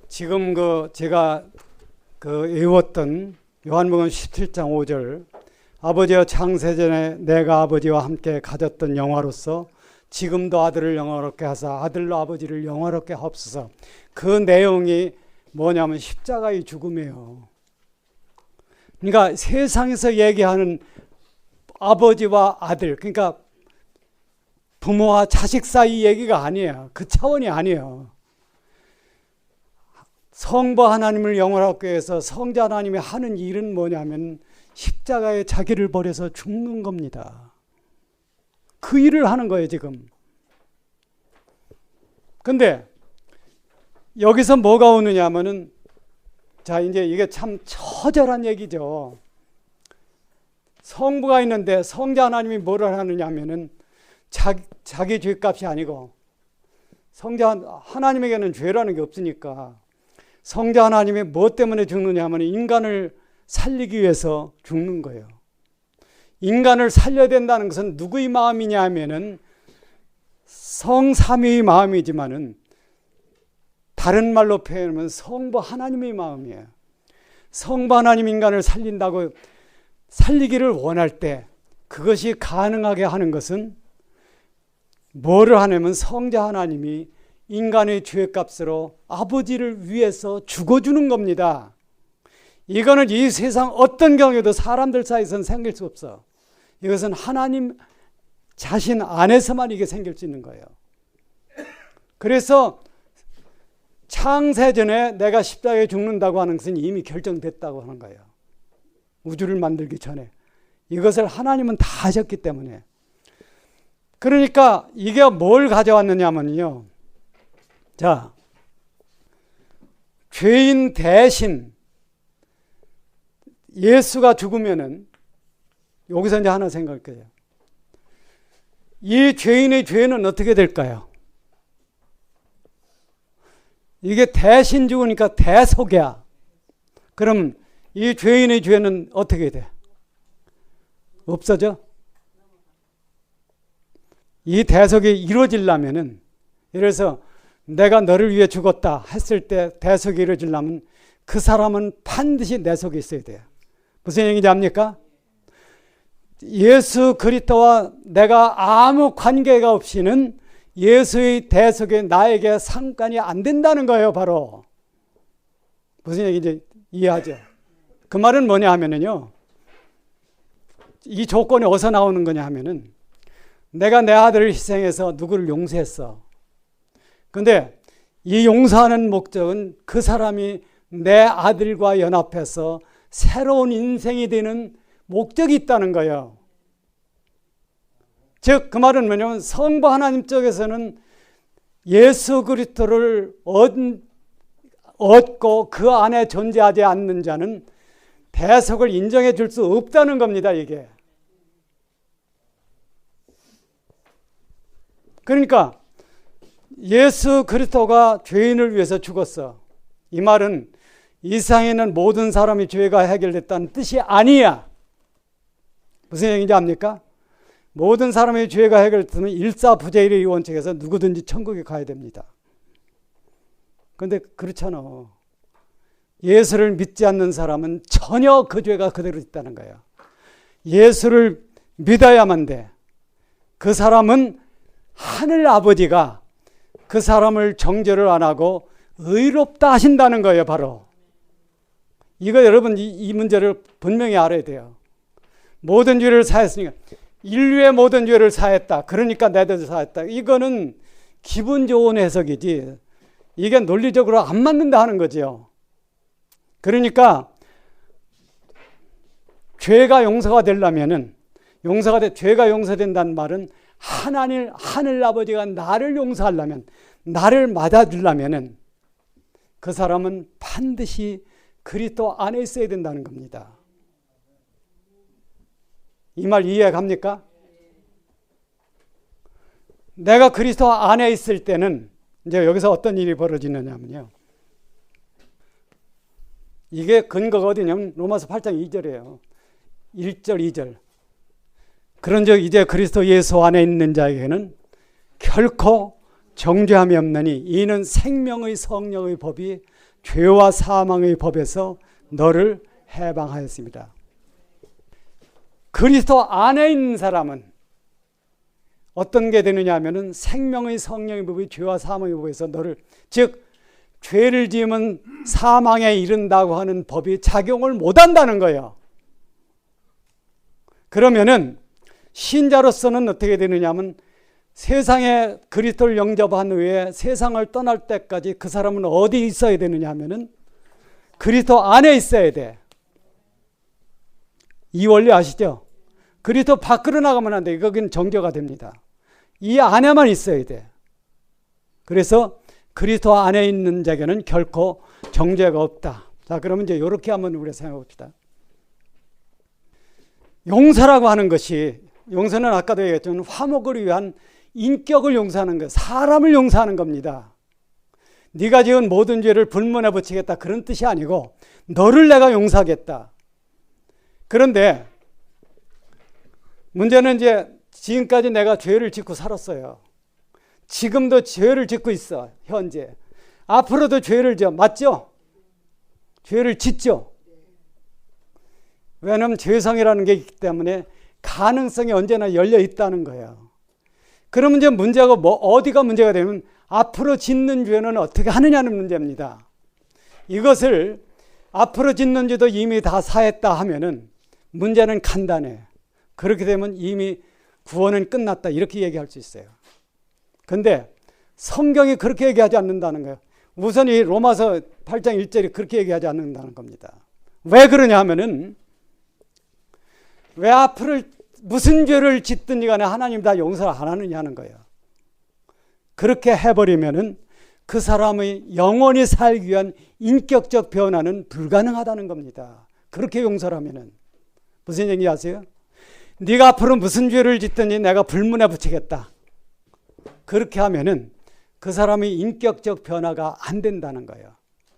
지금 제가 외웠던 요한복음 17장 5절, 아버지여 창세전에 내가 아버지와 함께 가졌던 영화로서 지금도 아들을 영화롭게 하사 아들로 아버지를 영화롭게 하옵소서. 그 내용이 뭐냐면 십자가의 죽음이에요. 그러니까 세상에서 얘기하는 아버지와 아들, 그러니까 부모와 자식 사이 얘기가 아니에요. 그 차원이 아니에요. 성부 하나님을 영원하게 해서 성자 하나님이 하는 일은 뭐냐면 십자가에 자기를 버려서 죽는 겁니다. 그 일을 하는 거예요, 지금. 근데 여기서 뭐가 오느냐 하면은, 자, 이제 이게 참 처절한 얘기죠. 성부가 있는데 성자 하나님이 뭐를 하느냐 하면은 자기 죄값이 아니고, 성자 하나님에게는 죄라는 게 없으니까 성자 하나님이 뭐 때문에 죽느냐 하면 인간을 살리기 위해서 죽는 거예요. 인간을 살려야 된다는 것은 누구의 마음이냐 하면은 성삼위의 마음이지만은 다른 말로 표현하면 성부 하나님의 마음이에요. 성부 하나님 인간을 살린다고, 살리기를 원할 때 그것이 가능하게 하는 것은 뭐를 하냐면 성자 하나님이 인간의 죄값으로 아버지를 위해서 죽어주는 겁니다. 이거는 이 세상 어떤 경우에도 사람들 사이에서는 생길 수 없어. 이것은 하나님 자신 안에서만 이게 생길 수 있는 거예요. 그래서 창세전에 내가 십자가에 죽는다고 하는 것은 이미 결정됐다고 하는 거예요. 우주를 만들기 전에. 이것을 하나님은 다 하셨기 때문에. 그러니까 이게 뭘 가져왔느냐면요. 자, 죄인 대신 예수가 죽으면은, 여기서 이제 하나 생각할 거예요. 이 죄인의 죄는 어떻게 될까요? 이게 대신 죽으니까 대속이야. 그럼 이 죄인의 죄는 어떻게 돼? 없어져? 이 대속이 이루어지려면은, 예를 들어서 내가 너를 위해 죽었다 했을 때 대속이 이루어지려면 그 사람은 반드시 내 속에 있어야 돼요. 무슨 얘기인지 압니까? 예수 그리스도와 내가 아무 관계가 없이는 예수의 대속에 나에게 상관이 안 된다는 거예요, 바로. 무슨 얘기인지 이해하죠? 그 말은 뭐냐 하면은요, 이 조건이 어디서 나오는 거냐 하면은, 내가 내 아들을 희생해서 누구를 용서했어. 근데 이 용서하는 목적은 그 사람이 내 아들과 연합해서 새로운 인생이 되는 목적이 있다는 거예요. 즉, 그 말은 뭐냐면 성부 하나님 쪽에서는 예수 그리스도를 얻고 그 안에 존재하지 않는 자는 대속을 인정해 줄 수 없다는 겁니다, 이게. 그러니까 예수 그리스도가 죄인을 위해서 죽었어. 이 말은 이 세상에 있는 모든 사람의 죄가 해결됐다는 뜻이 아니야. 무슨 얘기인지 압니까? 모든 사람의 죄가 해결됐으면 일사부재일의 원칙에서 누구든지 천국에 가야 됩니다. 그런데 그렇잖아. 예수를 믿지 않는 사람은 전혀 그 죄가 그대로 있다는 거야. 예수를 믿어야만 돼. 그 사람은 하늘 아버지가 그 사람을 정죄를 안 하고 의롭다 하신다는 거예요, 바로. 이거 여러분 이 문제를 분명히 알아야 돼요. 모든 죄를 사했으니까, 인류의 모든 죄를 사했다, 그러니까 내도 사했다, 이거는 기분 좋은 해석이지 이게 논리적으로 안 맞는다 하는 거죠. 그러니까 죄가 용서가 되려면은, 죄가 용서된다는 말은 하늘 아버지가 나를 용서하려면, 나를 맞아주려면은 그 사람은 반드시 그리스도 안에 있어야 된다는 겁니다. 이 말 이해 갑니까? 내가 그리스도 안에 있을 때는 이제 여기서 어떤 일이 벌어지느냐면요, 이게 근거가 어디냐면 로마서 8장 2절이에요. 1절 2절. 그런즉 이제 그리스도 예수 안에 있는 자에게는 결코 정죄함이 없느니 이는 생명의 성령의 법이 죄와 사망의 법에서 너를 해방하였습니다. 그리스도 안에 있는 사람은 어떤 게 되느냐 하면은 생명의 성령의 법이 죄와 사망의 법에서 너를, 즉 죄를 지으면 사망에 이른다고 하는 법이 작용을 못한다는 거예요. 그러면은 신자로서는 어떻게 되느냐 하면 세상에 그리스도를 영접한 후에 세상을 떠날 때까지 그 사람은 어디 있어야 되느냐 하면은 그리스도 안에 있어야 돼. 이 원리 아시죠? 그리스도 밖으로 나가면 안 돼. 거기는 정죄가 됩니다. 이 안에만 있어야 돼. 그래서 그리스도 안에 있는 자에게는 결코 정죄가 없다. 자, 그러면 이제 이렇게 한번 우리가 생각해 봅시다. 용서라고 하는 것이, 용서는 아까도 얘기했지만 화목을 위한 인격을 용서하는 것, 사람을 용서하는 겁니다. 네가 지은 모든 죄를 불문에 붙이겠다 그런 뜻이 아니고 너를 내가 용서하겠다. 그런데 문제는 이제 지금까지 내가 죄를 짓고 살았어요. 지금도 죄를 짓고 있어. 현재. 앞으로도 죄를 져. 맞죠? 죄를 짓죠. 왜냐하면 죄성이라는 게 있기 때문에 가능성이 언제나 열려 있다는 거예요. 그러면 이제 문제가 어디가 문제가 되면 앞으로 짓는 죄는 어떻게 하느냐는 문제입니다. 이것을 앞으로 짓는 죄도 이미 다 사했다 하면은 문제는 간단해. 그렇게 되면 이미 구원은 끝났다 이렇게 얘기할 수 있어요. 근데 성경이 그렇게 얘기하지 않는다는 거예요. 우선 이 로마서 8장 1절이 그렇게 얘기하지 않는다는 겁니다. 왜 그러냐 하면은 왜 앞으로 무슨 죄를 짓든지 간에 하나님 다 용서를 안 하느냐 하는 거예요. 그렇게 해버리면은 그 사람의 영원히 살기 위한 인격적 변화는 불가능하다는 겁니다. 그렇게 용서를 하면은. 무슨 얘기 아세요? 네가 앞으로 무슨 죄를 짓든지 내가 불문에 붙이겠다. 그렇게 하면은 그 사람의 인격적 변화가 안 된다는 거예요.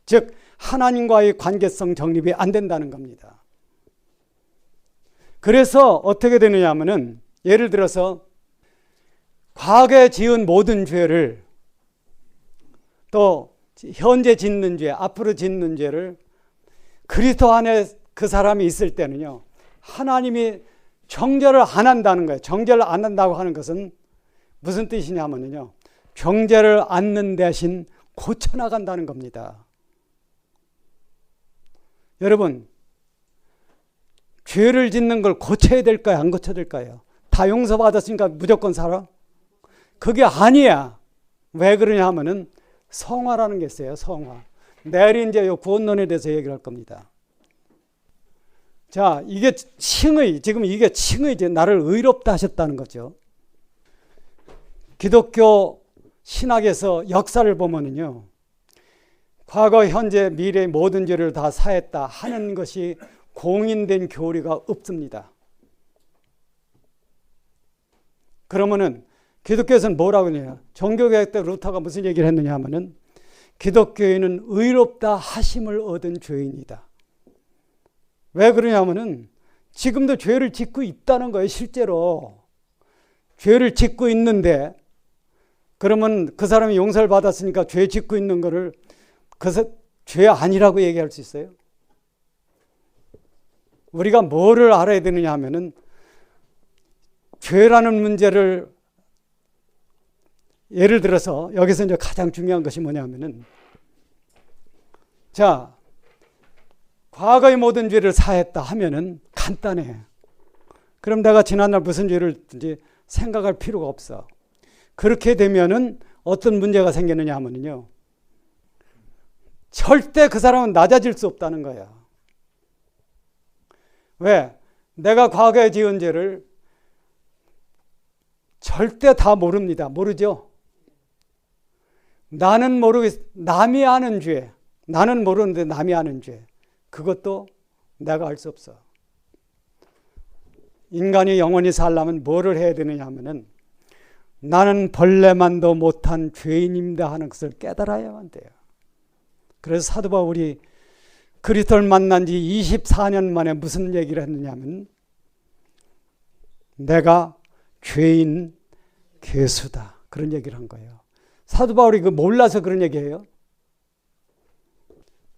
즉 하나님과의 관계성 정립이 안 된다는 겁니다. 그래서 어떻게 되느냐 하면은 예를 들어서 과거에 지은 모든 죄를 또 현재 짓는 죄, 앞으로 짓는 죄를 그리스도 안에 그 사람이 있을 때는요. 하나님이 정죄를 안 한다는 거예요. 정죄를 안 한다고 하는 것은 무슨 뜻이냐면요. 정죄를 않는 대신 고쳐나간다는 겁니다. 여러분, 죄를 짓는 걸 고쳐야 될까요? 안 고쳐야 될까요? 다 용서받았으니까 무조건 살아? 그게 아니야. 왜 그러냐 하면은 성화라는 게 있어요. 성화. 내일 이제 요 구원론에 대해서 얘기를 할 겁니다. 자, 이게 칭의, 지금 이게 칭의, 이제 나를 의롭다 하셨다는 거죠. 기독교 신학에서 역사를 보면은요, 과거, 현재, 미래의 모든 죄를 다 사했다 하는 것이 공인된 교리가 없습니다. 그러면은 기독교에서는 뭐라고 해요? 종교개혁 때 루터가 무슨 얘기를 했느냐 하면은 기독교인은 의롭다 하심을 얻은 죄인이다. 왜 그러냐면은 지금도 죄를 짓고 있다는 거예요. 실제로 죄를 짓고 있는데 그러면 그 사람이 용서를 받았으니까 죄 짓고 있는 거를 죄 아니라고 얘기할 수 있어요? 우리가 뭐를 알아야 되느냐 하면은 죄라는 문제를 예를 들어서 여기서 이제 가장 중요한 것이 뭐냐면은 자, 과거의 모든 죄를 사했다 하면은 간단해. 그럼 내가 지난날 무슨 죄를 이제 생각할 필요가 없어. 그렇게 되면은 어떤 문제가 생기느냐 하면요. 절대 그 사람은 낮아질 수 없다는 거야. 왜? 내가 과거에 지은 죄를 절대 다 모릅니다. 모르죠? 나는 모르겠, 남이 아는 죄. 나는 모르는데 남이 아는 죄. 그것도 내가 알 수 없어. 인간이 영원히 살려면 뭐를 해야 되느냐 하면은 나는 벌레만도 못한 죄인입니다 하는 것을 깨달아야만 돼요. 그래서 사도 바울이 그리스도를 만난 지 24년 만에 무슨 얘기를 했느냐 하면 내가 죄인 괴수다. 그런 얘기를 한 거예요. 사도 바울이 그 몰라서 그런 얘기예요.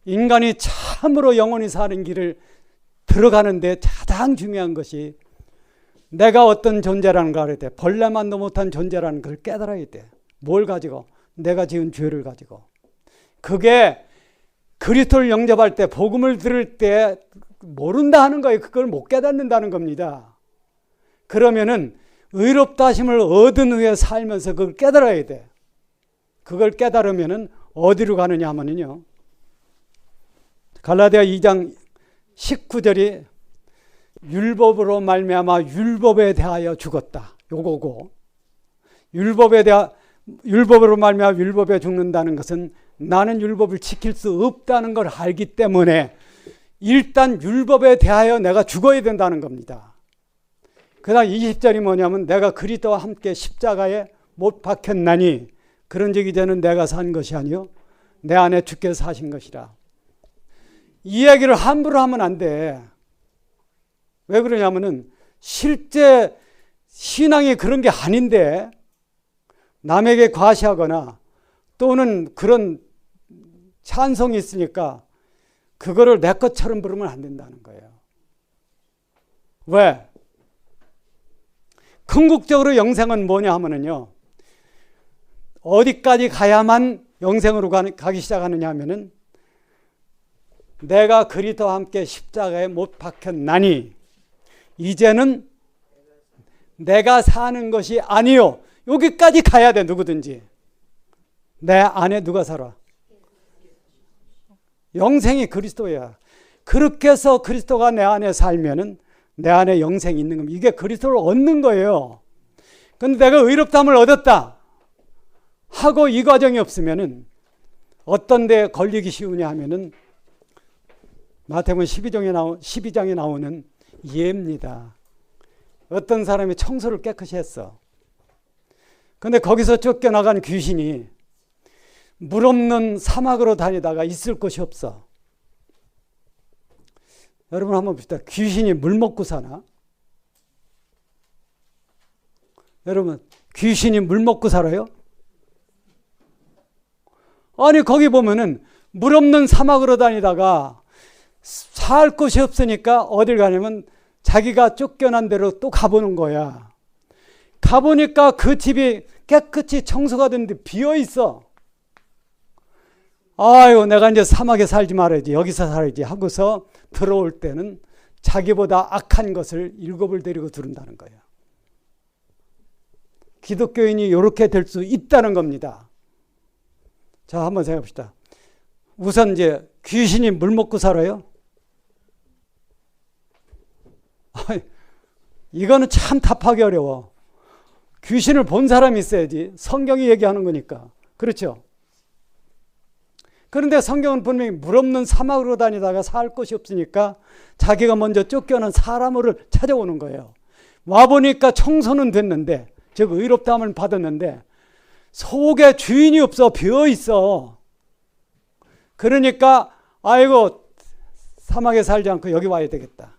인간이 참으로 영원히 사는 길을 들어가는데 가장 중요한 것이 내가 어떤 존재라는 걸 알아야 돼. 벌레만도 못한 존재라는 걸 깨달아야 돼. 뭘 가지고? 내가 지은 죄를 가지고. 그게 그리스도를 영접할 때, 복음을 들을 때 모른다 하는 거예요. 그걸 못 깨닫는다는 겁니다. 그러면은 의롭다 하심을 얻은 후에 살면서 그걸 깨달아야 돼. 그걸 깨달으면은 어디로 가느냐 하면은요, 갈라디아 2장 19절이 율법으로 말미암아 율법에 대하여 죽었다. 요거고, 율법으로 말미암아 율법에 죽는다는 것은 나는 율법을 지킬 수 없다는 걸 알기 때문에 일단 율법에 대하여 내가 죽어야 된다는 겁니다. 그 다음 20절이 뭐냐면 내가 그리스도와 함께 십자가에 못 박혔나니 그런즉 이제는 내가 산 것이 아니요 내 안에 주께서 사신 것이라. 이 얘기를 함부로 하면 안 돼. 왜 그러냐면은 실제 신앙이 그런 게 아닌데 남에게 과시하거나 또는 그런 찬송이 있으니까 그거를 내 것처럼 부르면 안 된다는 거예요. 왜? 궁극적으로 영생은 뭐냐 하면은요, 어디까지 가야만 영생으로 가기 시작하느냐 하면은 내가 그리스도와 함께 십자가에 못 박혔나니 이제는 내가 사는 것이 아니요. 여기까지 가야 돼. 누구든지. 내 안에 누가 살아? 영생이 그리스도야. 그렇게 해서 그리스도가 내 안에 살면은 내 안에 영생이 있는 겁니다. 이게 그리스도를 얻는 거예요. 근데 내가 의롭다함을 얻었다 하고 이 과정이 없으면은 어떤 데 걸리기 쉬우냐 하면은 마태복음 12장에 나오는 예입니다. 어떤 사람이 청소를 깨끗이 했어. 근데 거기서 쫓겨나간 귀신이 물 없는 사막으로 다니다가 있을 곳이 없어. 여러분 한번 봅시다. 귀신이 물 먹고 사나? 여러분, 귀신이 물 먹고 살아요? 아니, 거기 보면은 물 없는 사막으로 다니다가 살 곳이 없으니까 어딜 가냐면 자기가 쫓겨난 대로 또 가보는 거야. 가보니까 그 집이 깨끗이 청소가 됐는데 비어 있어. 아유, 내가 이제 사막에 살지 말아야지, 여기서 살아야지 하고서 들어올 때는 자기보다 악한 것을 7을 데리고 들은다는 거예요. 기독교인이 이렇게 될 수 있다는 겁니다. 자, 한번 생각해 봅시다. 우선 이제 귀신이 물 먹고 살아요? 이거는 참 답하기 어려워. 귀신을 본 사람이 있어야지. 성경이 얘기하는 거니까. 그렇죠? 그런데 성경은 분명히 물 없는 사막으로 다니다가 살 곳이 없으니까 자기가 먼저 쫓겨난 사람을 찾아오는 거예요. 와보니까 청소는 됐는데, 즉 의롭다함을 받았는데 속에 주인이 없어. 비어 있어. 그러니까 아이고, 사막에 살지 않고 여기 와야 되겠다.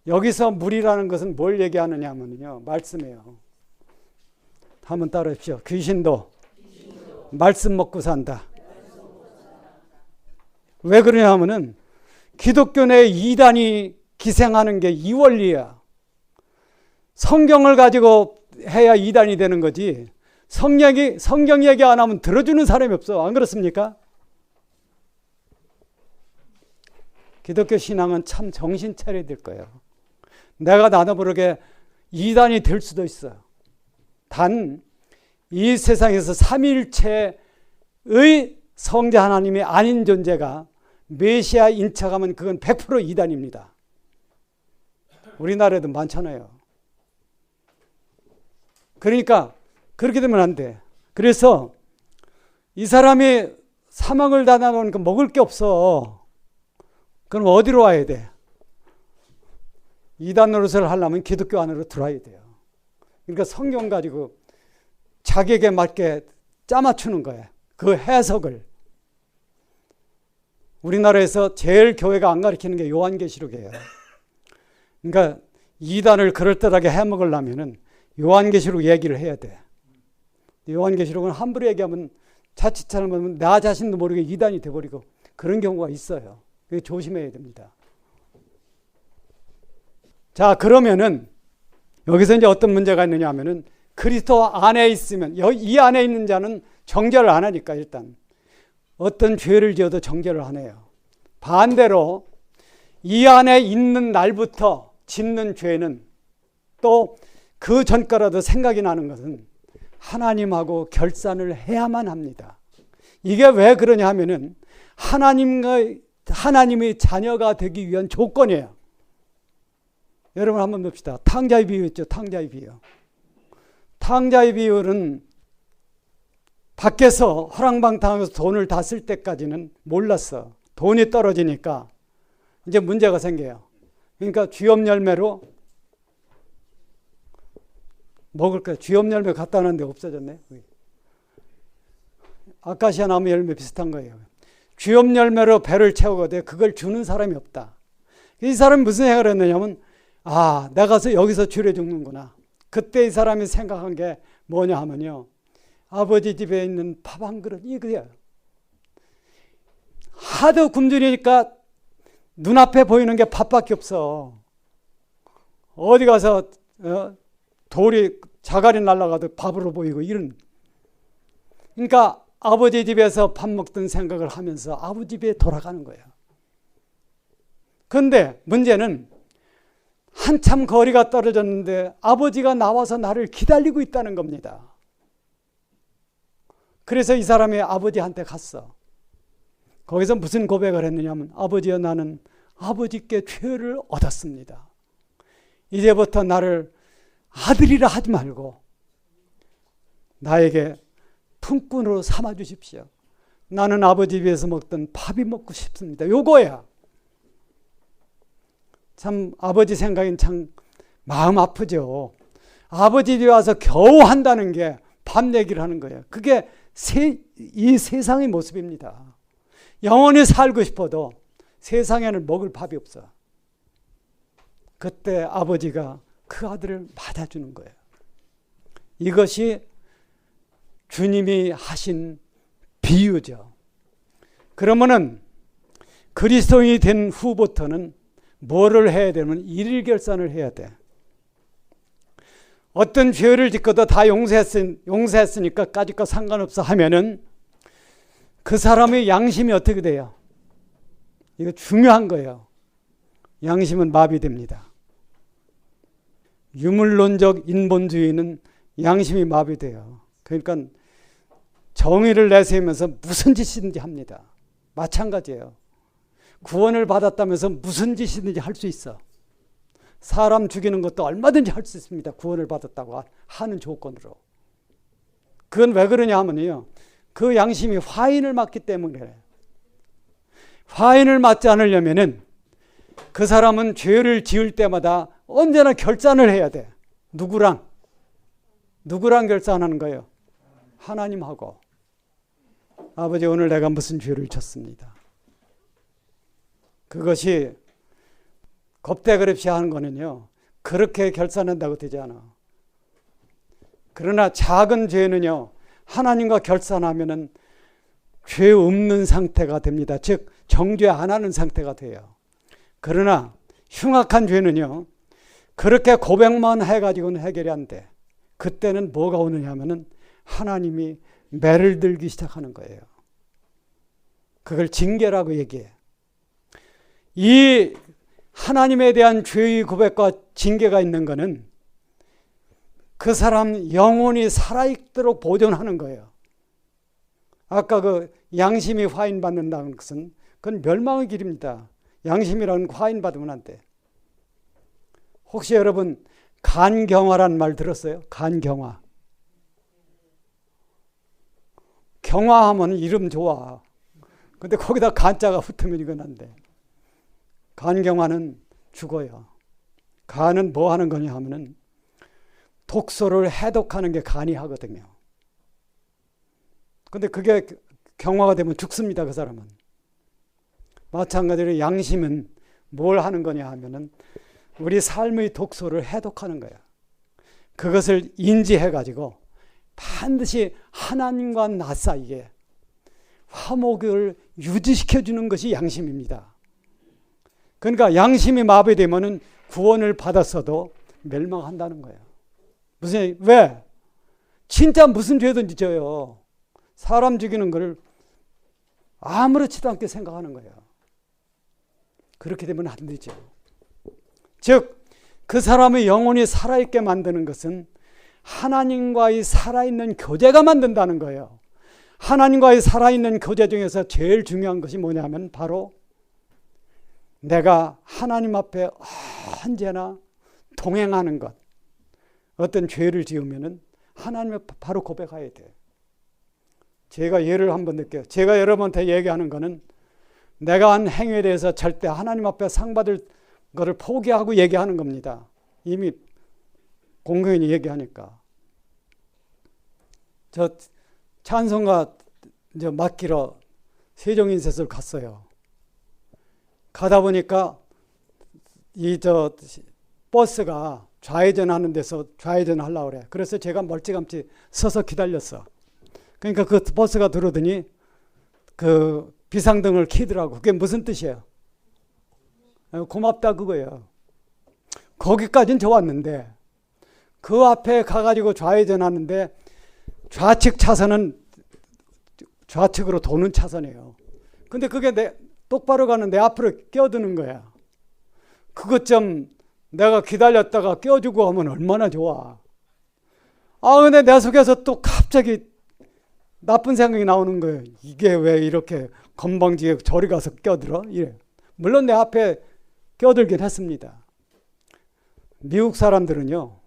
여기서 물이라는 것은 뭘 얘기하느냐 하면요, 말씀이에요. 한번 따라 하십시오. 귀신도 말씀 먹고 산다. 왜 그러냐 하면은 기독교 내 이단이 기생하는 게 이 원리야. 성경을 가지고 해야 이단이 되는 거지. 성경 얘기 안 하면 들어주는 사람이 없어. 안 그렇습니까? 기독교 신앙은 참 정신 차려야 될 거예요. 내가 나도 모르게 이단이 될 수도 있어. 단 이 세상에서 삼위일체의 성자 하나님이 아닌 존재가 메시아 인척하면 그건 100% 이단입니다. 우리나라에도 많잖아요. 그러니까 그렇게 되면 안 돼. 그래서 이 사람이 사막을 다녀오니까 먹을 게 없어. 그럼 어디로 와야 돼? 이단 노릇을 하려면 기독교 안으로 들어와야 돼요. 그러니까 성경 가지고 자기에게 맞게 짜맞추는 거예요. 그 해석을. 우리나라에서 제일 교회가 안 가르치는 게 요한계시록이에요. 그러니까 이단을 그럴듯하게 해먹으려면 요한계시록 얘기를 해야 돼. 요한계시록은 함부로 얘기하면 자칫 잘못하면 나 자신도 모르게 이단이 돼버리고 그런 경우가 있어요. 조심해야 됩니다. 자, 그러면은 여기서 이제 어떤 문제가 있느냐 하면은 그리스도 안에 있으면 이 안에 있는 자는 정죄를 안 하니까 일단 어떤 죄를 지어도 정죄를 안 해요. 반대로 이 안에 있는 날부터 짓는 죄는 또 그 전까라도 생각이 나는 것은 하나님하고 결산을 해야만 합니다. 이게 왜 그러냐 하면은 하나님의 자녀가 되기 위한 조건이에요. 여러분 한번 봅시다. 탕자의 비유 있죠. 탕자의 비유. 탕자의 비유는 밖에서 허랑방탕하면서 돈을 다 쓸 때까지는 몰랐어. 돈이 떨어지니까 이제 문제가 생겨요. 그러니까 쥐업 열매로 먹을 거야. 쥐업 열매 갖다 놨는데 없어졌네. 아카시아 나무 열매 비슷한 거예요. 쥐업 열매로 배를 채우거든. 그걸 주는 사람이 없다. 이 사람이 무슨 생각을 했느냐면 내가 여기서 줄여 죽는구나. 그때 이 사람이 생각한 게 뭐냐 하면요. 아버지 집에 있는 밥 한 그릇 이거야. 하도 굶주리니까 눈앞에 보이는 게 밥밖에 없어. 어디 가서 돌이 자갈이 날아가도 밥으로 보이고 이런. 그러니까 아버지 집에서 밥 먹던 생각을 하면서 아버지 집에 돌아가는 거예요. 그런데 문제는 한참 거리가 떨어졌는데 아버지가 나와서 나를 기다리고 있다는 겁니다. 그래서 이 사람이 아버지한테 갔어. 거기서 무슨 고백을 했느냐면 아버지여 나는 아버지께 죄를 얻었습니다. 이제부터 나를 아들이라 하지 말고 나에게 품꾼으로 삼아 주십시오. 나는 아버지 집에서 먹던 밥이 먹고 싶습니다. 요거야. 참 아버지 생각엔 참 마음 아프죠. 아버지 집에 와서 겨우 한다는 게 밥 얘기를 하는 거예요. 그게 이 세상의 모습입니다. 영원히 살고 싶어도 세상에는 먹을 밥이 없어. 그때 아버지가 그 아들을 맞아주는 거예요. 이것이 주님이 하신 비유죠. 그러면은 그리스도인이 된 후부터는 뭐를 해야 되면 일일결산을 해야 돼. 어떤 죄를 짓고도 다 용서했으니까 까짓 거 상관없어 하면은 그 사람의 양심이 어떻게 돼요? 이거 중요한 거예요. 양심은 마비됩니다. 유물론적 인본주의는 양심이 마비돼요. 그러니까 정의를 내세우면서 무슨 짓이든지 합니다. 마찬가지예요. 구원을 받았다면서 무슨 짓이든지 할 수 있어. 사람 죽이는 것도 얼마든지 할 수 있습니다. 구원을 받았다고 하는 조건으로. 그건 왜 그러냐 하면요. 그 양심이 화인을 맞기 때문에 그래요. 화인을 맞지 않으려면은 그 사람은 죄를 지을 때마다 언제나 결산을 해야 돼. 누구랑 결산하는 거예요? 하나님하고. 아버지 오늘 내가 무슨 죄를 졌습니다. 그것이 겁대가리 없이 하는 거는요. 그렇게 결산한다고 되지 않아. 그러나 작은 죄는요. 하나님과 결산하면은 죄 없는 상태가 됩니다. 즉 정죄 안 하는 상태가 돼요. 그러나 흉악한 죄는요. 그렇게 고백만 해가지고는 해결이 안 돼. 그때는 뭐가 오느냐 하면은 하나님이 매를 들기 시작하는 거예요. 그걸 징계라고 얘기해. 이 하나님에 대한 죄의 고백과 징계가 있는 것은 그 사람 영혼이 살아있도록 보존하는 거예요. 아까 그 양심이 화인 받는다는 것은 그건 멸망의 길입니다. 양심이라는 화인 받으면 안 돼. 혹시 여러분 간경화란 말 들었어요? 간경화. 경화하면 이름 좋아. 근데 거기다 간자가 붙으면 이건 안 돼. 간경화는 죽어요. 간은 뭐 하는 거냐 하면은 독소를 해독하는 게 간이 하거든요. 근데 그게 경화가 되면 죽습니다. 그 사람은. 마찬가지로 양심은 뭘 하는 거냐 하면은 우리 삶의 독소를 해독하는 거야. 그것을 인지해 가지고 반드시 하나님과 나 사이에 화목을 유지시켜주는 것이 양심입니다. 그러니까 양심이 마비되면 구원을 받았어도 멸망한다는 거예요. 왜? 진짜 무슨 죄든지 져요. 사람 죽이는 걸 아무렇지도 않게 생각하는 거예요. 그렇게 되면 안 되죠. 즉, 그 사람의 영혼이 살아있게 만드는 것은 하나님과의 살아있는 교제가 만든다는 거예요. 하나님과의 살아있는 교제 중에서 제일 중요한 것이 뭐냐면 바로 내가 하나님 앞에 언제나 동행하는 것. 어떤 죄를 지으면은 하나님 앞에 바로 고백해야 돼. 제가 예를 한번 들게요. 제가 여러분한테 얘기하는 거는 내가 한 행위에 대해서 절대 하나님 앞에 상 받을 거를 포기하고 얘기하는 겁니다. 이미 공공연히 얘기하니까. 저 찬송가 이제 맡기러 세종인쇄소를 갔어요. 가다 보니까 버스가 좌회전하는 데서 좌회전하려고 그래. 그래서 제가 멀찌감치 서서 기다렸어. 그러니까 그 버스가 들어오더니 그 비상등을 켜더라고. 그게 무슨 뜻이에요? 고맙다 그거예요. 거기까지는 좋았는데 그 앞에 가가지고 좌회전하는데 좌측 차선은 좌측으로 도는 차선이에요. 근데 그게 똑바로 가는 내 앞으로 껴드는 거야. 그것 좀 내가 기다렸다가 껴주고 하면 얼마나 좋아. 근데 내 속에서 또 갑자기 나쁜 생각이 나오는 거예요. 이게 왜 이렇게 건방지게 저리 가서 껴들어? 이래. 물론 내 앞에 껴들긴 했습니다. 미국 사람들은요,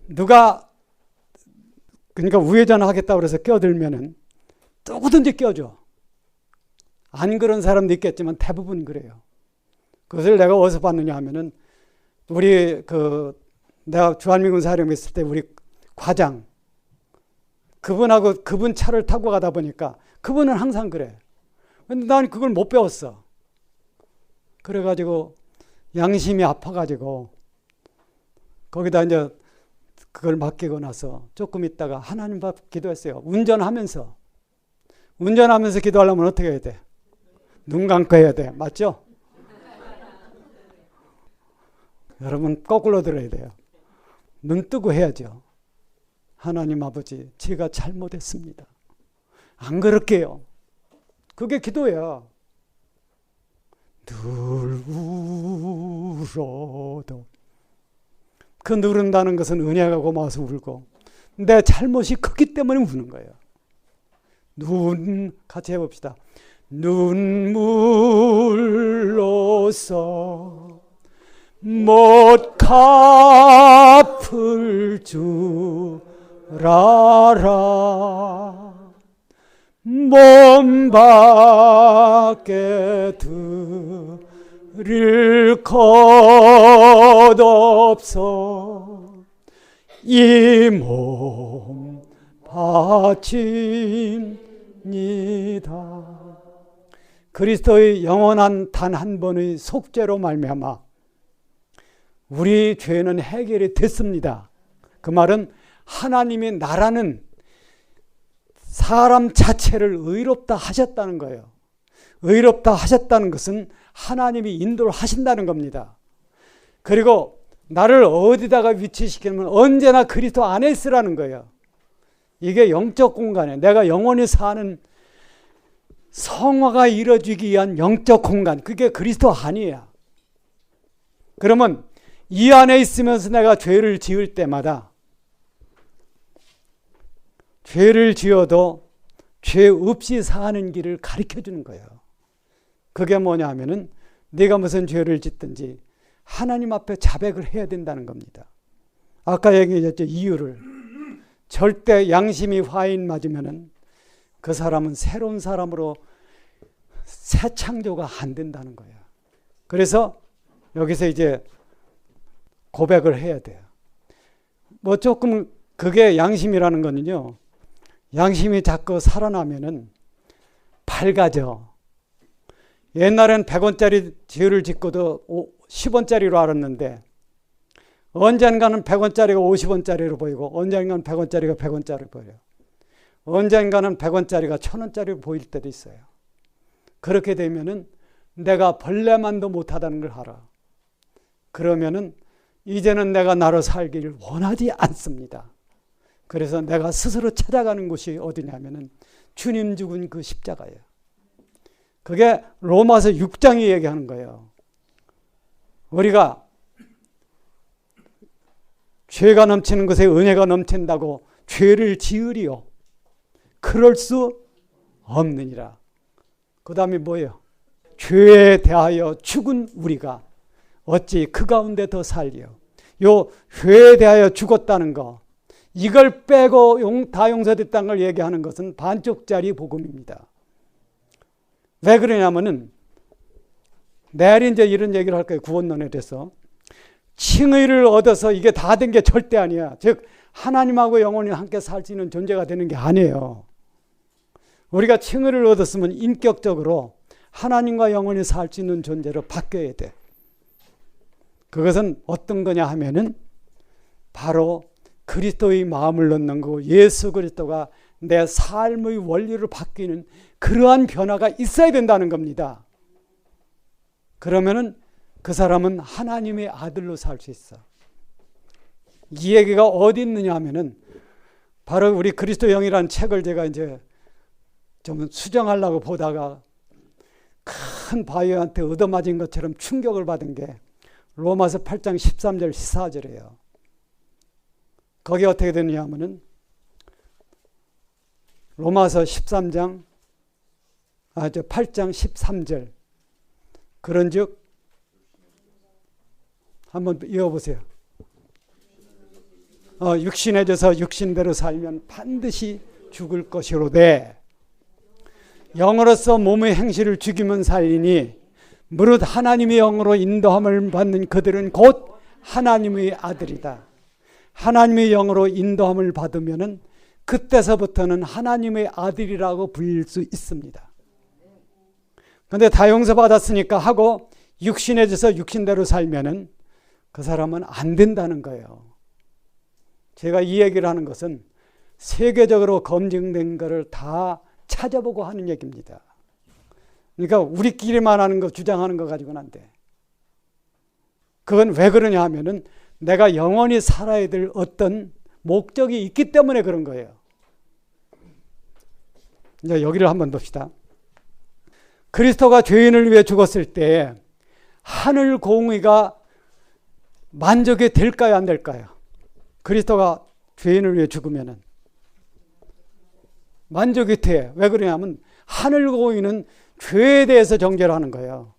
누가 그러니까 우회전 하겠다고 그래서 껴들면은 누구든지 껴줘. 안 그런 사람도 있겠지만 대부분 그래요. 그것을 내가 어디서 봤느냐 하면은 내가 주한미군 사령부 있을 때 우리 과장 그분하고 그분 차를 타고 가다 보니까 그분은 항상 그래. 근데 난 그걸 못 배웠어. 그래가지고 양심이 아파가지고 거기다 이제 그걸 맡기고 나서 조금 있다가 하나님 앞 기도했어요. 운전하면서 기도하려면 어떻게 해야 돼? 눈 감고 해야 돼. 맞죠? 여러분 거꾸로 들어야 돼요. 눈 뜨고 해야죠. 하나님 아버지, 제가 잘못했습니다. 안 그럴게요. 그게 기도야. 늘 울어도 그 누른다는 것은 은혜가 고마워서 울고 내 잘못이 크기 때문에 우는 거예요. 같이 해봅시다. 눈물로써 못 갚을 줄 알아 몸 밖에 드릴 것 없어 이 몸 바칩니다. 그리스도의 영원한 단 한 번의 속죄로 말미암아 우리 죄는 해결이 됐습니다. 그 말은 하나님이 나라는 사람 자체를 의롭다 하셨다는 거예요. 의롭다 하셨다는 것은 하나님이 인도를 하신다는 겁니다. 그리고 나를 어디다가 위치시키면 언제나 그리스도 안에 있으라는 거예요. 이게 영적 공간이에요. 내가 영원히 사는 성화가 이루어지기 위한 영적 공간, 그게 그리스도 안이에요. 그러면 이 안에 있으면서 내가 죄를 지을 때마다 죄를 지어도 죄 없이 사는 길을 가르쳐 주는 거예요. 그게 뭐냐 하면은 네가 무슨 죄를 짓든지 하나님 앞에 자백을 해야 된다는 겁니다. 아까 얘기했죠. 이유를. 절대 양심이 화인 맞으면은 그 사람은 새로운 사람으로 새 창조가 안 된다는 거예요. 그래서 여기서 이제 고백을 해야 돼요. 뭐 조금 그게 양심이라는 거는요. 양심이 자꾸 살아나면은 밝아져. 옛날엔 100원짜리 죄를 짓고도 10원짜리로 알았는데 언젠가는 100원짜리가 50원짜리로 보이고 언젠가는 100원짜리가 100원짜리로 보여요. 언젠가는 100원짜리가 1000원짜리로 보일 때도 있어요. 그렇게 되면은 내가 벌레만도 못하다는 걸 알아. 그러면은 이제는 내가 나로 살기를 원하지 않습니다. 그래서 내가 스스로 찾아가는 곳이 어디냐면은 주님 죽은 그 십자가예요. 그게 로마서 6장이 얘기하는 거예요. 우리가 죄가 넘치는 것에 은혜가 넘친다고 죄를 지으리요. 그럴 수 없느니라. 그 다음에 뭐예요? 죄에 대하여 죽은 우리가 어찌 그 가운데 더 살리요. 요 죄에 대하여 죽었다는 거, 이걸 빼고 다 용서됐다는 걸 얘기하는 것은 반쪽짜리 복음입니다. 왜 그러냐면은 내일 이제 이런 얘기를 할 거예요. 구원론에 대해서. 칭의를 얻어서 이게 다 된 게 절대 아니야. 즉 하나님하고 영원히 함께 살 수 있는 존재가 되는 게 아니에요. 우리가 칭의를 얻었으면 인격적으로 하나님과 영원히 살 수 있는 존재로 바뀌어야 돼. 그것은 어떤 거냐 하면은 바로 그리스도의 마음을 넣는 거고 예수 그리스도가 내 삶의 원리를 바뀌는 그러한 변화가 있어야 된다는 겁니다. 그러면은 그 사람은 하나님의 아들로 살 수 있어. 이 얘기가 어디 있느냐 하면은 바로 우리 그리스도형이라는 책을 제가 이제 좀 수정하려고 보다가 큰 바위한테 얻어맞은 것처럼 충격을 받은 게 로마서 8장 13절 14절이에요. 거기 어떻게 되느냐 하면은 로마서 8장 13절 그런즉 한번 읽어보세요. 육신에 져서 육신대로 살면 반드시 죽을 것이로되 영으로서 몸의 행실을 죽이면 살리니 무릇 하나님의 영으로 인도함을 받는 그들은 곧 하나님의 아들이다. 하나님의 영으로 인도함을 받으면은 그때서부터는 하나님의 아들이라고 불릴 수 있습니다. 그런데 다 용서받았으니까 하고 육신에 져서 육신대로 살면은 그 사람은 안 된다는 거예요. 제가 이 얘기를 하는 것은 세계적으로 검증된 거를 다 찾아보고 하는 얘기입니다. 그러니까 우리끼리만 하는 거 주장하는 거 가지고는 안 돼. 그건 왜 그러냐 하면은 내가 영원히 살아야 될 어떤 목적이 있기 때문에 그런 거예요. 이제 여기를 한번 봅시다. 그리스도가 죄인을 위해 죽었을 때 하늘 공의가 만족이 될까요, 안 될까요? 그리스도가 죄인을 위해 죽으면은 만족이 돼. 왜 그러냐면 하늘 공의는 죄에 대해서 정죄를 하는 거예요.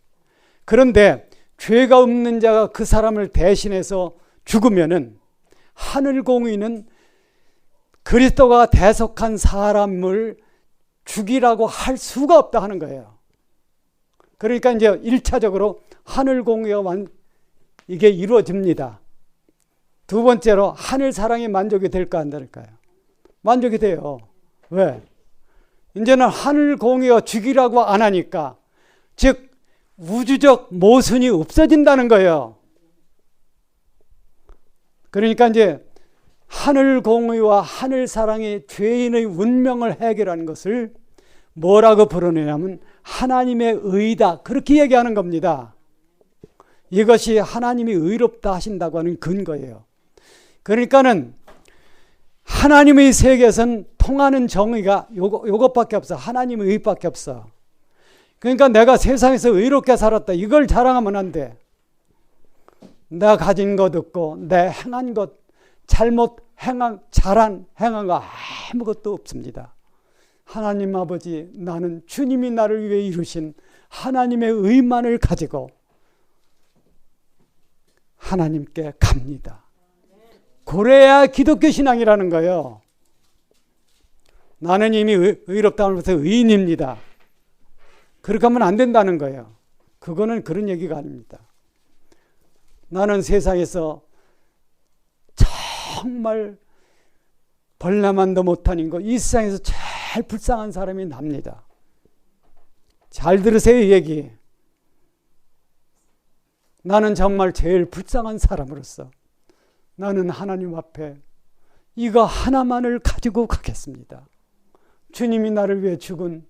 그런데 죄가 없는 자가 그 사람을 대신해서 죽으면은 하늘 공의는 그리스도가 대속한 사람을 죽이라고 할 수가 없다 하는 거예요. 그러니까 이제 1차적으로 하늘 공의가 이게 이루어집니다. 두 번째로 하늘 사랑이 만족이 될까 안 될까요? 만족이 돼요. 왜? 이제는 하늘 공의가 죽이라고 안 하니까 즉 우주적 모순이 없어진다는 거예요. 그러니까 이제 하늘 공의와 하늘 사랑이 죄인의 운명을 해결하는 것을 뭐라고 부르느냐면 하나님의 의다 그렇게 얘기하는 겁니다. 이것이 하나님이 의롭다 하신다고 하는 근거예요. 그러니까는 하나님의 세계에서는 통하는 정의가 요것밖에 없어. 하나님의 의밖에 없어. 그러니까 내가 세상에서 의롭게 살았다 이걸 자랑하면 안 돼. 내가 가진 것 없고 내 행한 것 잘한 행한 거 아무것도 없습니다. 하나님 아버지 나는 주님이 나를 위해 이루신 하나님의 의만을 가지고 하나님께 갑니다. 그래야 기독교 신앙이라는 거예요. 나는 이미 의롭다 하면서 의인입니다. 그렇게 하면 안 된다는 거예요. 그거는 그런 얘기가 아닙니다. 나는 세상에서 정말 벌레만도 못하는 거, 이 세상에서 제일 불쌍한 사람이 납니다. 잘 들으세요, 이 얘기. 나는 정말 제일 불쌍한 사람으로서 나는 하나님 앞에 이거 하나만을 가지고 가겠습니다. 주님이 나를 위해 죽은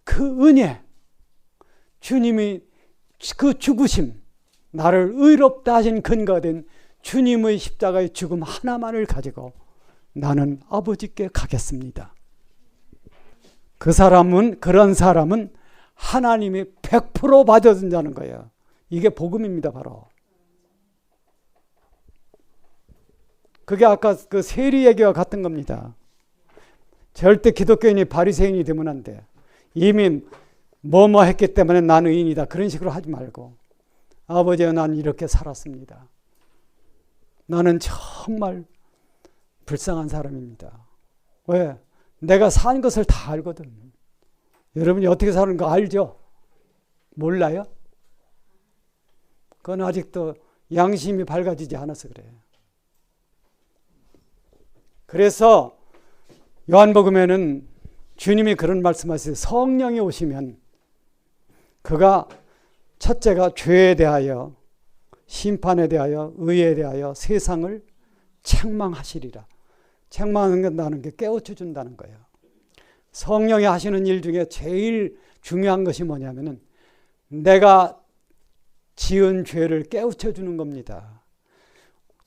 그 은혜, 주님이 그 죽으심, 나를 의롭다 하신 근거가 된 주님의 십자가의 죽음 하나만을 가지고 나는 아버지께 가겠습니다. 그런 사람은 하나님이 100% 받아준다는 거예요. 이게 복음입니다, 바로. 그게 아까 그 세리 얘기와 같은 겁니다. 절대 기독교인이 바리새인이 되면 안 돼. 이미 뭐뭐 했기 때문에 나는 의인이다. 그런 식으로 하지 말고, 아버지여, 난 이렇게 살았습니다. 나는 정말 불쌍한 사람입니다. 왜? 내가 산 것을 다 알거든. 여러분이 어떻게 사는 거 알죠? 몰라요? 그건 아직도 양심이 밝아지지 않아서 그래요. 그래서 요한복음에는 주님이 그런 말씀하세요. 성령이 오시면 그가 첫째가 죄에 대하여, 심판에 대하여, 의에 대하여 세상을 책망하시리라. 책망한다는 게 깨우쳐 준다는 거예요. 성령이 하시는 일 중에 제일 중요한 것이 뭐냐면은 내가 지은 죄를 깨우쳐 주는 겁니다.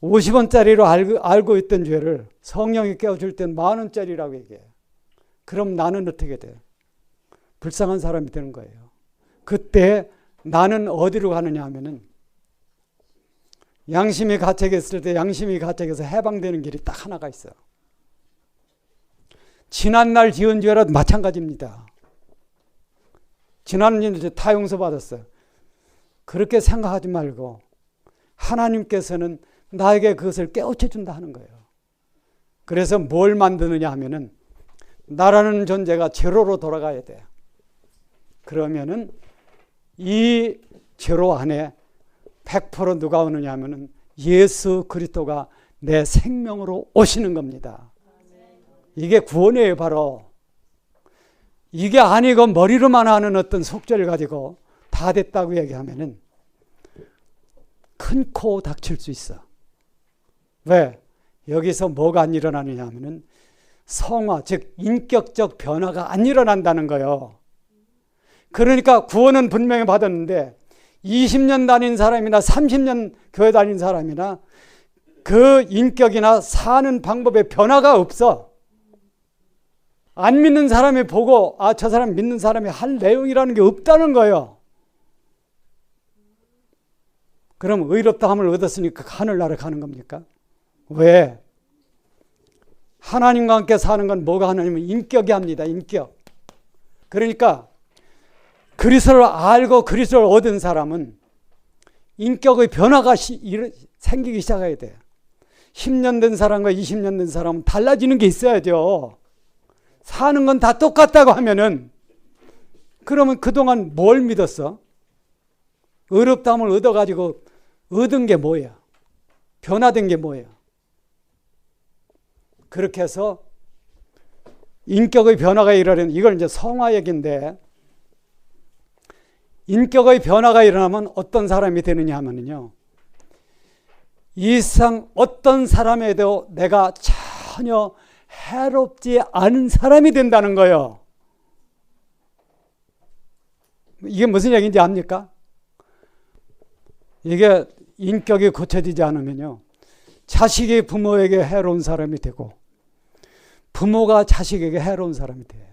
50원짜리로 알고 있던 죄를 성령이 깨워줄 땐 10,000원짜리라고 얘기해요. 그럼 나는 어떻게 돼? 불쌍한 사람이 되는 거예요. 그때 나는 어디로 가느냐 하면은 양심이 가책했을 때 양심이 가책해서 해방되는 길이 딱 하나가 있어요. 지난날 지은 죄라도 마찬가지입니다. 지난날 이제 다 용서받았어요. 그렇게 생각하지 말고 하나님께서는 나에게 그것을 깨우쳐 준다 하는 거예요. 그래서 뭘 만드느냐 하면은 나라는 존재가 제로로 돌아가야 돼. 그러면은 이 제로 안에 100% 누가 오느냐 하면은 예수 그리스도가 내 생명으로 오시는 겁니다. 이게 구원이에요, 바로. 이게 아니고 머리로만 하는 어떤 속죄를 가지고 다 됐다고 얘기하면은 큰 코 닥칠 수 있어. 왜? 여기서 뭐가 안 일어나느냐 하면은 성화, 즉 인격적 변화가 안 일어난다는 거예요. 그러니까 구원은 분명히 받았는데 20년 다닌 사람이나 30년 교회 다닌 사람이나 그 인격이나 사는 방법에 변화가 없어. 안 믿는 사람이 보고 아, 저 사람 믿는 사람이 할 내용이라는 게 없다는 거예요. 그럼 의롭다 함을 얻었으니까 하늘나라 가는 겁니까? 왜? 하나님과 함께 사는 건 뭐가 하냐면 인격이 합니다. 인격. 그러니까 그리스도를 알고 그리스도를 얻은 사람은 인격의 변화가 생기기 시작해야 돼요. 10년 된 사람과 20년 된 사람은 달라지는 게 있어야죠. 사는 건 다 똑같다고 하면은 그러면 그동안 뭘 믿었어? 의롭다함을 얻어가지고 얻은 게 뭐예요? 변화된 게 뭐예요? 그렇게 해서 인격의 변화가 일어나는, 이걸 이제 성화 얘기인데, 인격의 변화가 일어나면 어떤 사람이 되느냐 하면요, 이 세상 어떤 사람에도 내가 전혀 해롭지 않은 사람이 된다는 거예요. 이게 무슨 얘기인지 압니까? 이게 인격이 고쳐지지 않으면요, 자식이 부모에게 해로운 사람이 되고 부모가 자식에게 해로운 사람이 돼요.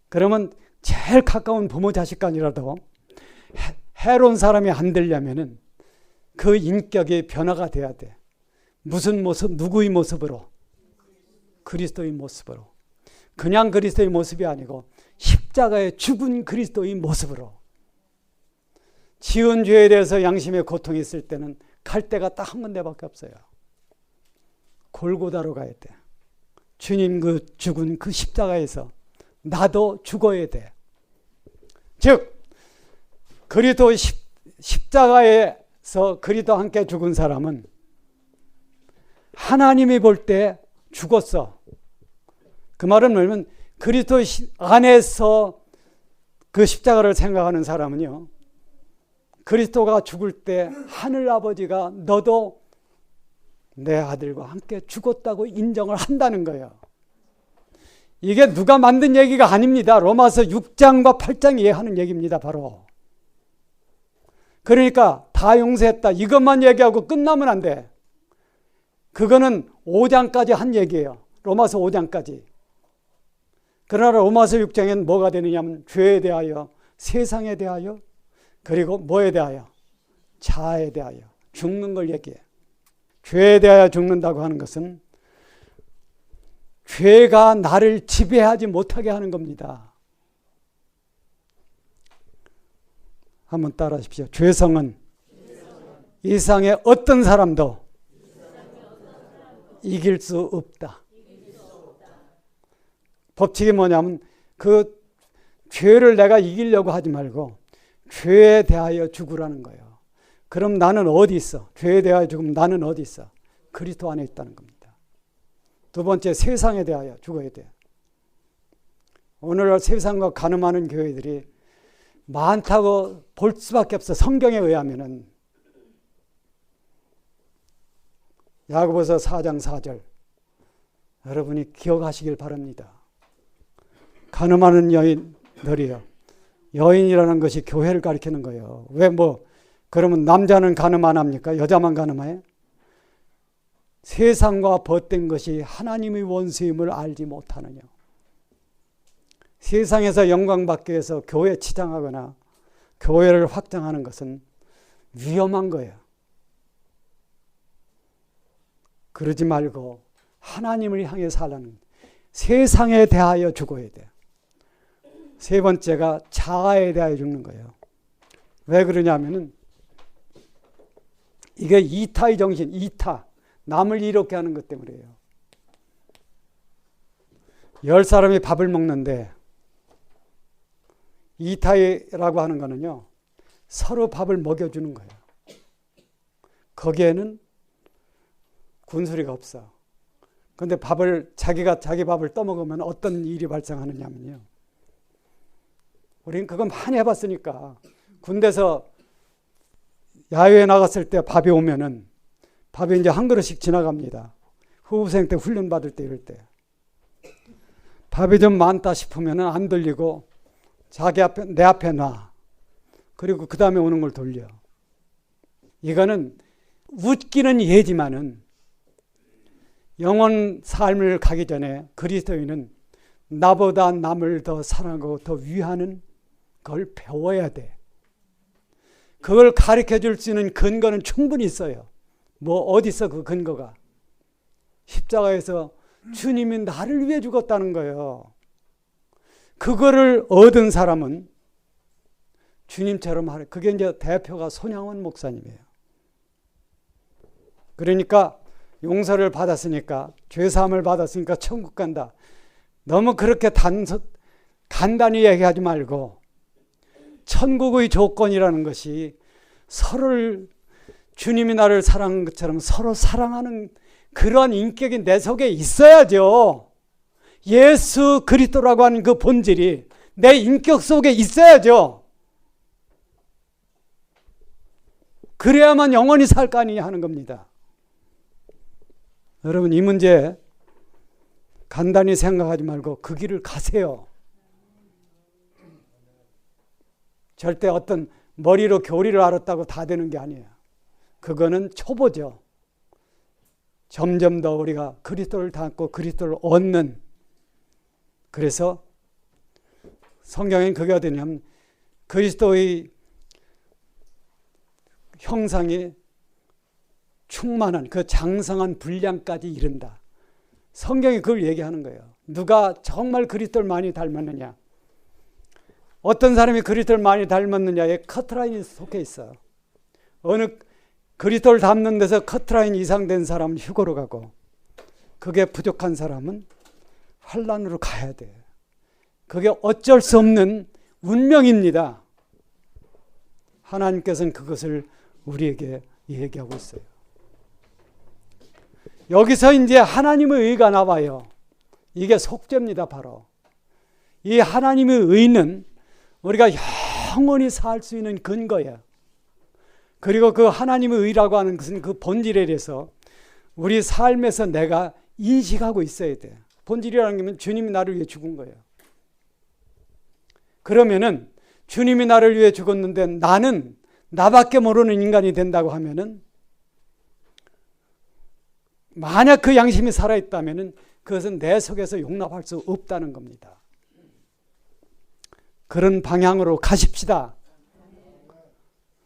그러면 제일 가까운 부모 자식 간이라도 해로운 사람이 안 되려면은 그 인격의 변화가 돼야 돼. 무슨 모습? 누구의 모습으로? 그리스도의 모습으로. 그냥 그리스도의 모습이 아니고 십자가에 죽은 그리스도의 모습으로. 지은 죄에 대해서 양심의 고통이 있을 때는 갈 데가 딱 한 군데밖에 없어요. 골고다로 가야 돼. 주님 그 죽은 그 십자가에서 나도 죽어야 돼. 즉 그리스도 십자가에서 그리스도와 함께 죽은 사람은 하나님이 볼 때 죽었어. 그 말은 뭐냐면 그리스도 안에서 그 십자가를 생각하는 사람은요, 그리스도가 죽을 때 하늘 아버지가 너도 내 아들과 함께 죽었다고 인정을 한다는 거예요. 이게 누가 만든 얘기가 아닙니다. 로마서 6장과 8장이 하는 얘기입니다. 바로. 그러니까 다 용서했다. 이것만 얘기하고 끝나면 안 돼. 그거는 5장까지 한 얘기예요. 로마서 5장까지. 그러나 로마서 6장에는 뭐가 되느냐면 죄에 대하여, 세상에 대하여, 그리고 뭐에 대하여? 자아에 대하여 죽는 걸 얘기해요. 죄에 대하여 죽는다고 하는 것은 죄가 나를 지배하지 못하게 하는 겁니다. 한번 따라하십시오. 죄성은 이상의 어떤 사람도 이길 수 없다. 법칙이 뭐냐면 그 죄를 내가 이기려고 하지 말고 죄에 대하여 죽으라는 거예요. 그럼 나는 어디 있어? 죄에 대하여 죽으면 나는 어디 있어? 그리스도 안에 있다는 겁니다. 두 번째, 세상에 대하여 죽어야 돼. 오늘날 세상과 가늠하는 교회들이 많다고 볼 수밖에 없어. 성경에 의하면은. 야고보서 4장 4절 여러분이 기억하시길 바랍니다. 가늠하는 여인들이요. 여인이라는 것이 교회를 가리키는 거예요. 왜 그러면 남자는 가늠 안 합니까? 여자만 가늠해? 세상과 벗된 것이 하나님의 원수임을 알지 못하느냐. 세상에서 영광받기 위해서 교회 치장하거나 교회를 확장하는 것은 위험한 거예요. 그러지 말고 하나님을 향해 살라는, 세상에 대하여 죽어야 돼요. 세 번째가 자아에 대하여 죽는 거예요. 왜 그러냐면은 이게 이타의 정신, 이타. 남을 이롭게 하는 것 때문이에요. 10사람이 밥을 먹는데 이타라고 하는 거는요, 서로 밥을 먹여주는 거예요. 거기에는 군수리가 없어. 그런데 자기 밥을 떠먹으면 어떤 일이 발생하느냐면요. 우린 그거 많이 해봤으니까 군대에서 야외에 나갔을 때 밥이 오면은 밥이 이제 한 그릇씩 지나갑니다. 후보생 때 훈련 받을 때 이럴 때. 밥이 좀 많다 싶으면은 안 돌리고 내 앞에 놔. 그리고 그 다음에 오는 걸 돌려. 이거는 웃기는 예지만은 영원 삶을 가기 전에 그리스도인은 나보다 남을 더 사랑하고 더 위하는 걸 배워야 돼. 그걸 가르쳐 줄 수 있는 근거는 충분히 있어요. 어디 있어 그 근거가? 십자가에서 주님이 나를 위해 죽었다는 거예요. 그거를 얻은 사람은 주님처럼 하래. 그게 이제 대표가 손양원 목사님이에요. 그러니까 용서를 받았으니까, 죄사함을 받았으니까 천국 간다. 너무 그렇게 간단히 얘기하지 말고 천국의 조건이라는 것이 서로를, 주님이 나를 사랑한 것처럼 서로 사랑하는 그러한 인격이 내 속에 있어야죠. 예수 그리스도라고 하는 그 본질이 내 인격 속에 있어야죠. 그래야만 영원히 살 거 아니냐 하는 겁니다. 여러분, 이 문제 간단히 생각하지 말고 그 길을 가세요. 절대 어떤 머리로 교리를 알았다고 다 되는 게 아니에요. 그거는 초보죠. 점점 더 우리가 그리스도를 닮고 그리스도를 얻는, 그래서 성경엔 그게 어디냐면 그리스도의 형상이 충만한 그 장성한 분량까지 이른다. 성경이 그걸 얘기하는 거예요. 누가 정말 그리스도를 많이 닮았느냐, 어떤 사람이 그리스도를 많이 닮았느냐에 커트라인이 속해 있어. 어느 그리스도를 닮는 데서 커트라인 이상 된 사람은 휴거로 가고, 그게 부족한 사람은 환난으로 가야 돼. 그게 어쩔 수 없는 운명입니다. 하나님께서는 그것을 우리에게 얘기하고 있어요. 여기서 이제 하나님의 의가 나와요. 이게 속죄입니다. 바로 이 하나님의 의는 우리가 영원히 살 수 있는 근거예요. 그리고 그 하나님의 의라고 하는 것은 그 본질에 대해서 우리 삶에서 내가 인식하고 있어야 돼. 본질이라는 게 주님이 나를 위해 죽은 거예요. 그러면은 주님이 나를 위해 죽었는데 나는 나밖에 모르는 인간이 된다고 하면은, 만약 그 양심이 살아있다면은 그것은 내 속에서 용납할 수 없다는 겁니다. 그런 방향으로 가십시다.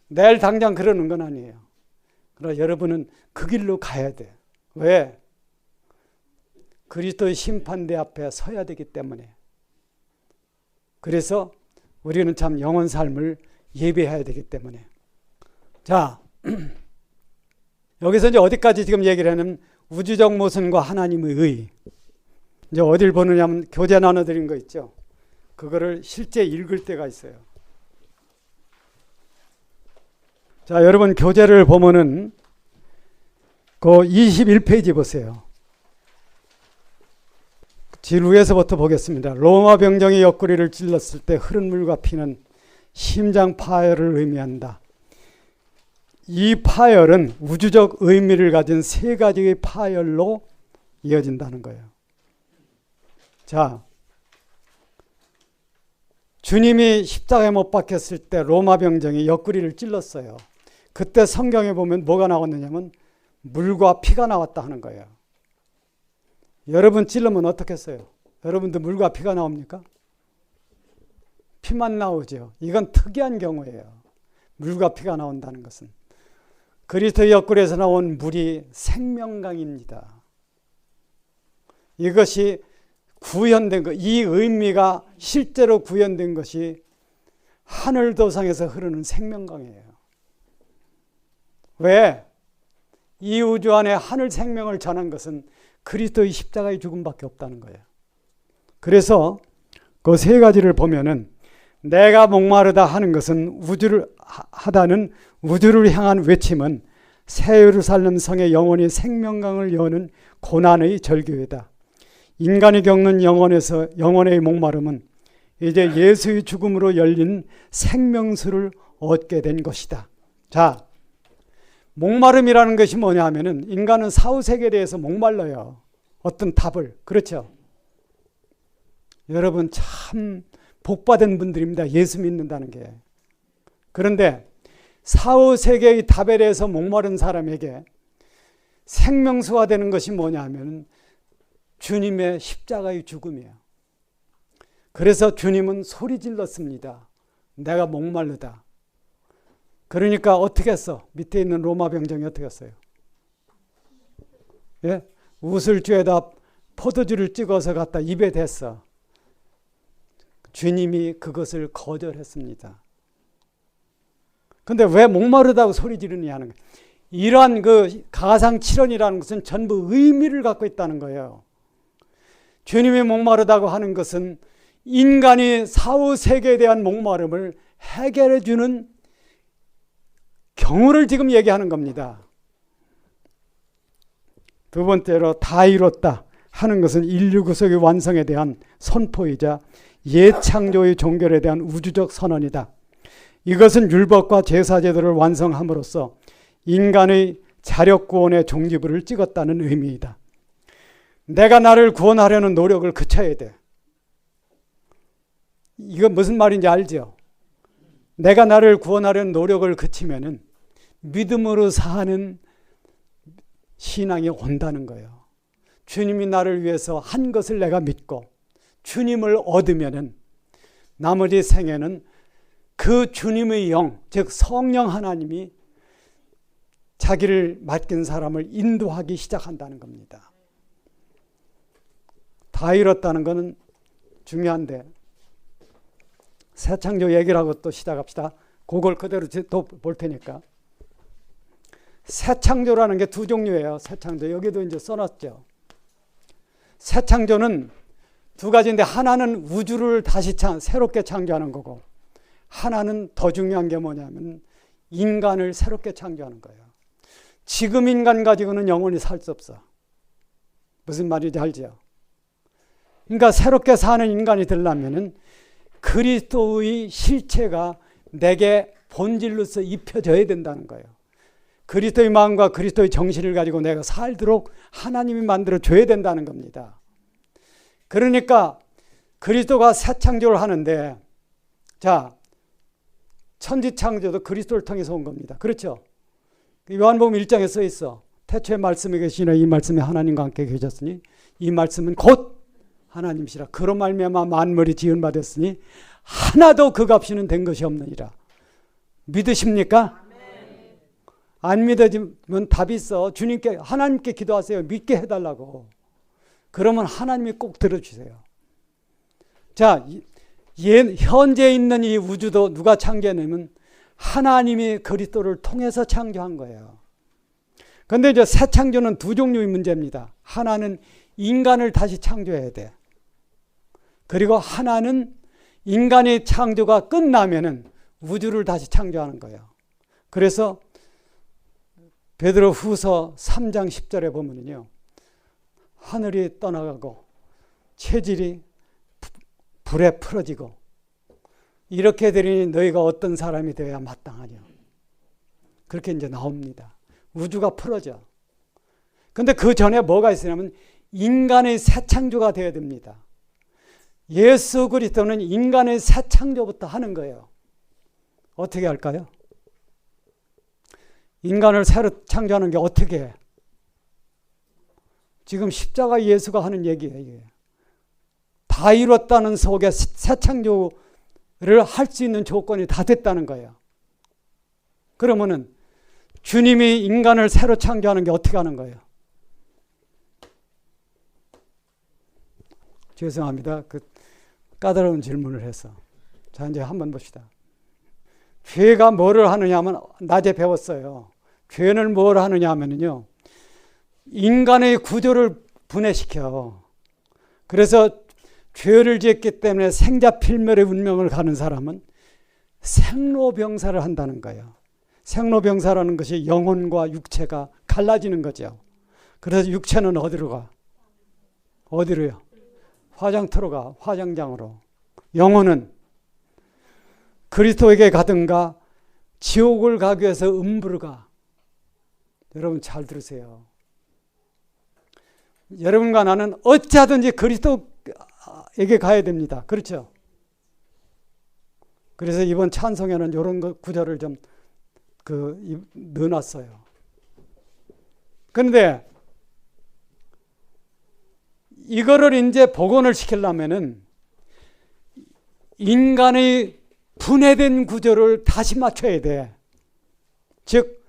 내일 당장 그러는 건 아니에요. 그러나 여러분은 그 길로 가야 돼. 왜? 그리스도의 심판대 앞에 서야 되기 때문에. 그래서 우리는 참 영원 삶을 예배해야 되기 때문에. 자, 여기서 이제 어디까지 지금 얘기를 하냐면 우주적 모순과 하나님의 의. 이제 어딜 보느냐면 교재 나눠드린 거 있죠. 그거를 실제 읽을 때가 있어요. 자, 여러분 교재를 보면은 그 21페이지 보세요. 지루에서부터 보겠습니다. 로마 병정이 옆구리를 찔렀을 때 흐른 물과 피는 심장 파열을 의미한다. 이 파열은 우주적 의미를 가진 세 가지의 파열로 이어진다는 거예요. 자, 주님이 십자가에 못 박혔을 때 로마 병정이 옆구리를 찔렀어요. 그때 성경에 보면 뭐가 나왔느냐면 물과 피가 나왔다 하는 거예요. 여러분 찔르면 어떻겠어요? 여러분도 물과 피가 나옵니까? 피만 나오죠. 이건 특이한 경우예요. 물과 피가 나온다는 것은. 그리스도의 옆구리에서 나온 물이 생명강입니다. 이것이 구현된 것, 이 의미가 실제로 구현된 것이 하늘도상에서 흐르는 생명강이에요. 왜? 이 우주 안에 하늘 생명을 전한 것은 그리스도의 십자가의 죽음밖에 없다는 거예요. 그래서 그 세 가지를 보면은 내가 목마르다 하는 것은 하다는 우주를 향한 외침은 새 예루살렘 성의 영원히 생명강을 여는 고난의 절규이다. 인간이 겪는 영혼의 목마름은 이제 예수의 죽음으로 열린 생명수를 얻게 된 것이다. 자, 목마름이라는 것이 뭐냐 하면은 인간은 사후세계에 대해서 목말라요. 어떤 답을. 그렇죠? 여러분 참 복받은 분들입니다. 예수 믿는다는 게. 그런데 사후세계의 답에 대해서 목마른 사람에게 생명수가 되는 것이 뭐냐 하면 주님의 십자가의 죽음이에요. 그래서 주님은 소리 질렀습니다. 내가 목마르다. 그러니까 어떻게 했어? 밑에 있는 로마 병정이 어떻게 했어요? 예? 우슬주에다 포도주를 찍어서 갖다 입에 댔어. 주님이 그것을 거절했습니다. 근데 왜 목마르다고 소리 지르느냐 하는 거예요. 이러한 그 가상칠언이라는 것은 전부 의미를 갖고 있다는 거예요. 주님이 목마르다고 하는 것은 인간이 사후 세계에 대한 목마름을 해결해 주는 경우를 지금 얘기하는 겁니다. 두 번째로 다 이뤘다 하는 것은 인류 구속의 완성에 대한 선포이자 예창조의 종결에 대한 우주적 선언이다. 이것은 율법과 제사제도를 완성함으로써 인간의 자력구원의 종지부를 찍었다는 의미이다. 내가 나를 구원하려는 노력을 그쳐야 돼. 이거 무슨 말인지 알죠? 내가 나를 구원하려는 노력을 그치면은 믿음으로 사는 신앙이 온다는 거예요. 주님이 나를 위해서 한 것을 내가 믿고 주님을 얻으면은 나머지 생애는 그 주님의 영, 즉 성령 하나님이 자기를 맡긴 사람을 인도하기 시작한다는 겁니다. 다 이뤘다는 것은 중요한데 새 창조 얘기를 하고 또 시작합시다. 그걸 그대로 또 볼 테니까. 새 창조라는 게 두 종류예요. 새 창조. 여기도 이제 써놨죠. 새 창조는 두 가지인데 하나는 우주를 다시 새롭게 창조하는 거고 하나는 더 중요한 게 뭐냐면 인간을 새롭게 창조하는 거예요. 지금 인간 가지고는 영원히 살 수 없어. 무슨 말인지 알죠? 그러니까 새롭게 사는 인간이 되려면은 그리스도의 실체가 내게 본질로서 입혀져야 된다는 거예요. 그리스도의 마음과 그리스도의 정신을 가지고 내가 살도록 하나님이 만들어 줘야 된다는 겁니다. 그러니까 그리스도가 새 창조를 하는데, 자, 천지 창조도 그리스도를 통해서 온 겁니다. 그렇죠? 요한복음 1장에 써 있어. 태초에 말씀이 계시나 이 말씀이 하나님과 함께 계셨으니 이 말씀은 곧 하나님이시라. 그로 말미암아 만물이 지은 바 됐으니 하나도 그 값이는 된 것이 없느니라. 믿으십니까? 안 믿어지면 답이 있어. 주님께, 하나님께 기도하세요. 믿게 해달라고. 그러면 하나님이 꼭 들어주세요. 자, 현재 있는 이 우주도 누가 창조했냐면 하나님이 그리스도를 통해서 창조한 거예요. 그런데 이제 새 창조는 두 종류의 문제입니다. 하나는 인간을 다시 창조해야 돼. 그리고 하나는 인간의 창조가 끝나면은 우주를 다시 창조하는 거예요. 그래서 베드로후서 3장 10절에 보면요, 하늘이 떠나가고 체질이 불에 풀어지고 이렇게 되리니 너희가 어떤 사람이 되어야 마땅하냐. 그렇게 이제 나옵니다. 우주가 풀어져. 근데 그 전에 뭐가 있으냐면 인간의 새 창조가 되어야 됩니다. 예수 그리스도는 인간의 새 창조부터 하는 거예요. 어떻게 할까요? 인간을 새로 창조하는 게 어떻게 해? 지금 십자가 예수가 하는 얘기예요. 이게. 다 이뤘다는 속에 새 창조를 할 수 있는 조건이 다 됐다는 거예요. 그러면은 주님이 인간을 새로 창조하는 게 어떻게 하는 거예요? 죄송합니다. 그 까다로운 질문을 해서. 자, 이제 한번 봅시다. 죄가 뭐를 하느냐 하면 낮에 배웠어요. 죄는 뭘 하느냐 하면요, 인간의 구조를 분해시켜. 그래서 죄를 지었기 때문에 생자필멸의 운명을 가는 사람은 생로병사를 한다는 거예요. 생로병사라는 것이 영혼과 육체가 갈라지는 거죠. 그래서 육체는 어디로 가? 어디로요? 화장터로 가. 화장장으로. 영혼은 그리스도에게 가든가 지옥을 가기 위해서 음부로 가. 여러분 잘 들으세요. 여러분과 나는 어찌하든지 그리스도에게 가야 됩니다. 그렇죠? 그래서 이번 찬송에는 이런 구절을 좀 넣어놨어요. 그런데 이거를 이제 복원을 시키려면은 인간의 분해된 구조를 다시 맞춰야 돼. 즉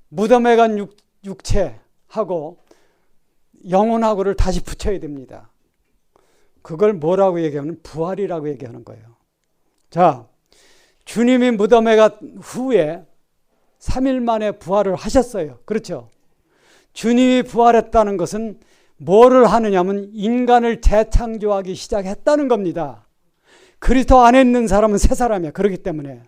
무덤에 간 육체하고 영혼하고를 다시 붙여야 됩니다. 그걸 뭐라고 얘기하면 부활이라고 얘기하는 거예요. 자, 주님이 무덤에 간 후에 3일 만에 부활을 하셨어요. 그렇죠? 주님이 부활했다는 것은 뭐를 하느냐면 인간을 재창조하기 시작했다는 겁니다. 그리스도 안에 있는 사람은 새 사람이야. 그렇기 때문에.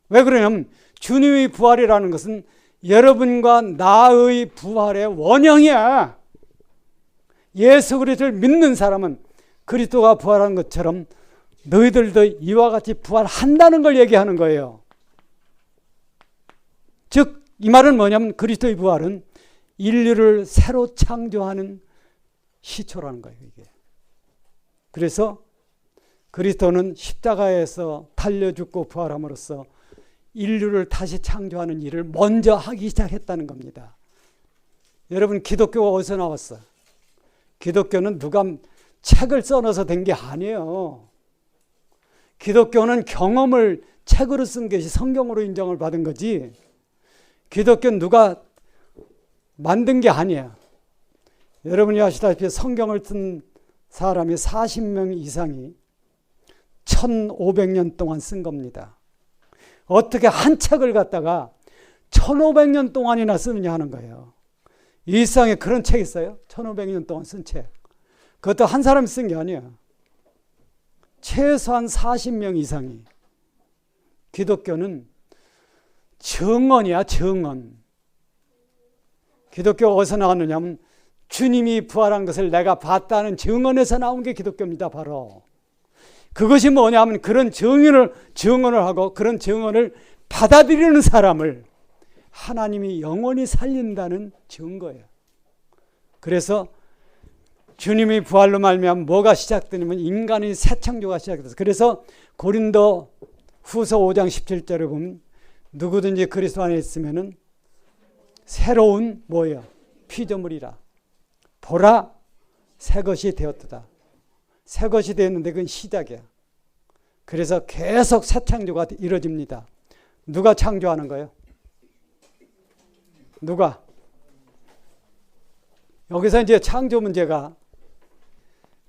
왜 그러냐면 주님의 부활이라는 것은 여러분과 나의 부활의 원형이야. 예수 그리스도를 믿는 사람은 그리스도가 부활한 것처럼 너희들도 이와 같이 부활한다는 걸 얘기하는 거예요. 즉 이 말은 뭐냐면 그리스도의 부활은 인류를 새로 창조하는 시초라는 거예요. 이게. 그래서 그리스도는 십자가에서 달려 죽고 부활함으로써 인류를 다시 창조하는 일을 먼저 하기 시작했다는 겁니다. 여러분 기독교가 어디서 나왔어요? 기독교는 누가 책을 써놔서 된 게 아니에요. 기독교는 경험을 책으로 쓴 것이 성경으로 인정을 받은 거지, 기독교는 누가 만든 게 아니에요. 여러분이 아시다시피 성경을 쓴 사람이 40명 이상이 1500년 동안 쓴 겁니다. 어떻게 한 책을 갖다가 1500년 동안이나 쓰느냐 하는 거예요. 이 세상에 그런 책 있어요? 1500년 동안 쓴 책. 그것도 한 사람이 쓴 게 아니에요. 최소한 40명 이상이. 기독교는 정언이야, 정언. 기독교가 어디서 나왔느냐면 주님이 부활한 것을 내가 봤다는 정언에서 나온 게 기독교입니다. 바로 그것이 뭐냐면 그런 정언을 하고 그런 정언을 받아들이는 사람을 하나님이 영원히 살린다는 증거예요. 그래서 주님이 부활로 말미암아 뭐가 시작되냐면 인간의 새 창조가 시작됐어요. 그래서 고린도 후서 5장 17절에 보면 누구든지 그리스도 안에 있으면은 새로운 뭐예요? 피조물이라. 보라 새 것이 되었도다. 새 것이 되었는데 그건 시작이야. 그래서 계속 새 창조가 이루어집니다. 누가 창조하는 거예요? 누가? 여기서 이제 창조 문제가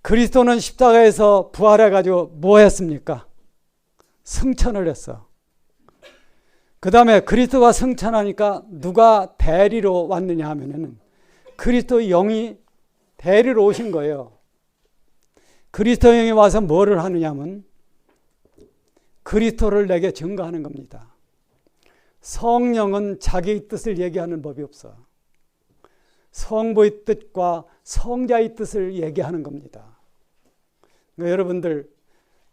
그리스도는 십자가에서 부활해가지고 뭐 했습니까? 승천을 했어. 그 다음에 그리스도가 승천하니까 누가 대리로 왔느냐 하면은 그리스도의 영이 대리로 오신 거예요. 그리스도 영이 와서 뭐를 하느냐 하면 그리스도를 내게 증거하는 겁니다. 성령은 자기의 뜻을 얘기하는 법이 없어. 성부의 뜻과 성자의 뜻을 얘기하는 겁니다. 그러니까 여러분들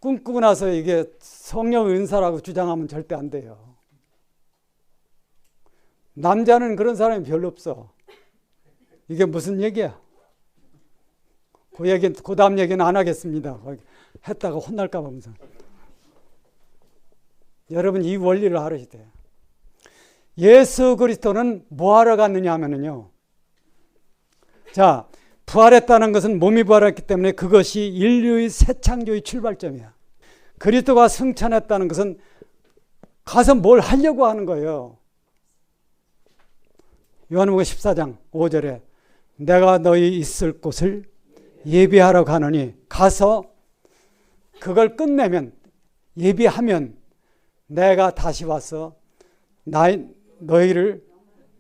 꿈꾸고 나서 이게 성령의 은사라고 주장하면 절대 안 돼요. 남자는 그런 사람이 별로 없어. 이게 무슨 얘기야? 그 다음 얘기는 안 하겠습니다. 했다가 혼날까 보면서. 여러분 이 원리를 알아야 돼요. 예수 그리스도는 뭐 하러 갔느냐 하면은요. 자, 부활했다는 것은 몸이 부활했기 때문에 그것이 인류의 새 창조의 출발점이야. 그리스도가 승천했다는 것은 가서 뭘 하려고 하는 거예요. 요한복음 14장 5절에 내가 너희 있을 곳을 예비하러 가노니 가서 그걸 끝내면 예비하면 내가 다시 와서 너희를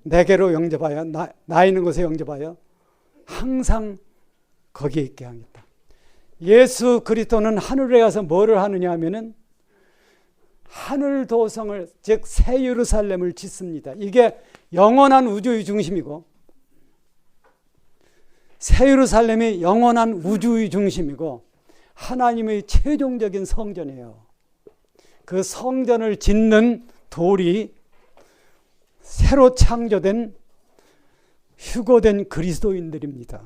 내게로 영접하여 나 있는 곳에 영접하여 항상 거기에 있게 하겠다. 예수 그리스도는 하늘에 가서 뭐를 하느냐 하면은 하늘 도성을 즉 새 예루살렘을 짓습니다. 이게 영원한 우주의 중심이고 새 예루살렘이 영원한 우주의 중심이고 하나님의 최종적인 성전이에요. 그 성전을 짓는 돌이 새로 창조된 휴거된 그리스도인들입니다.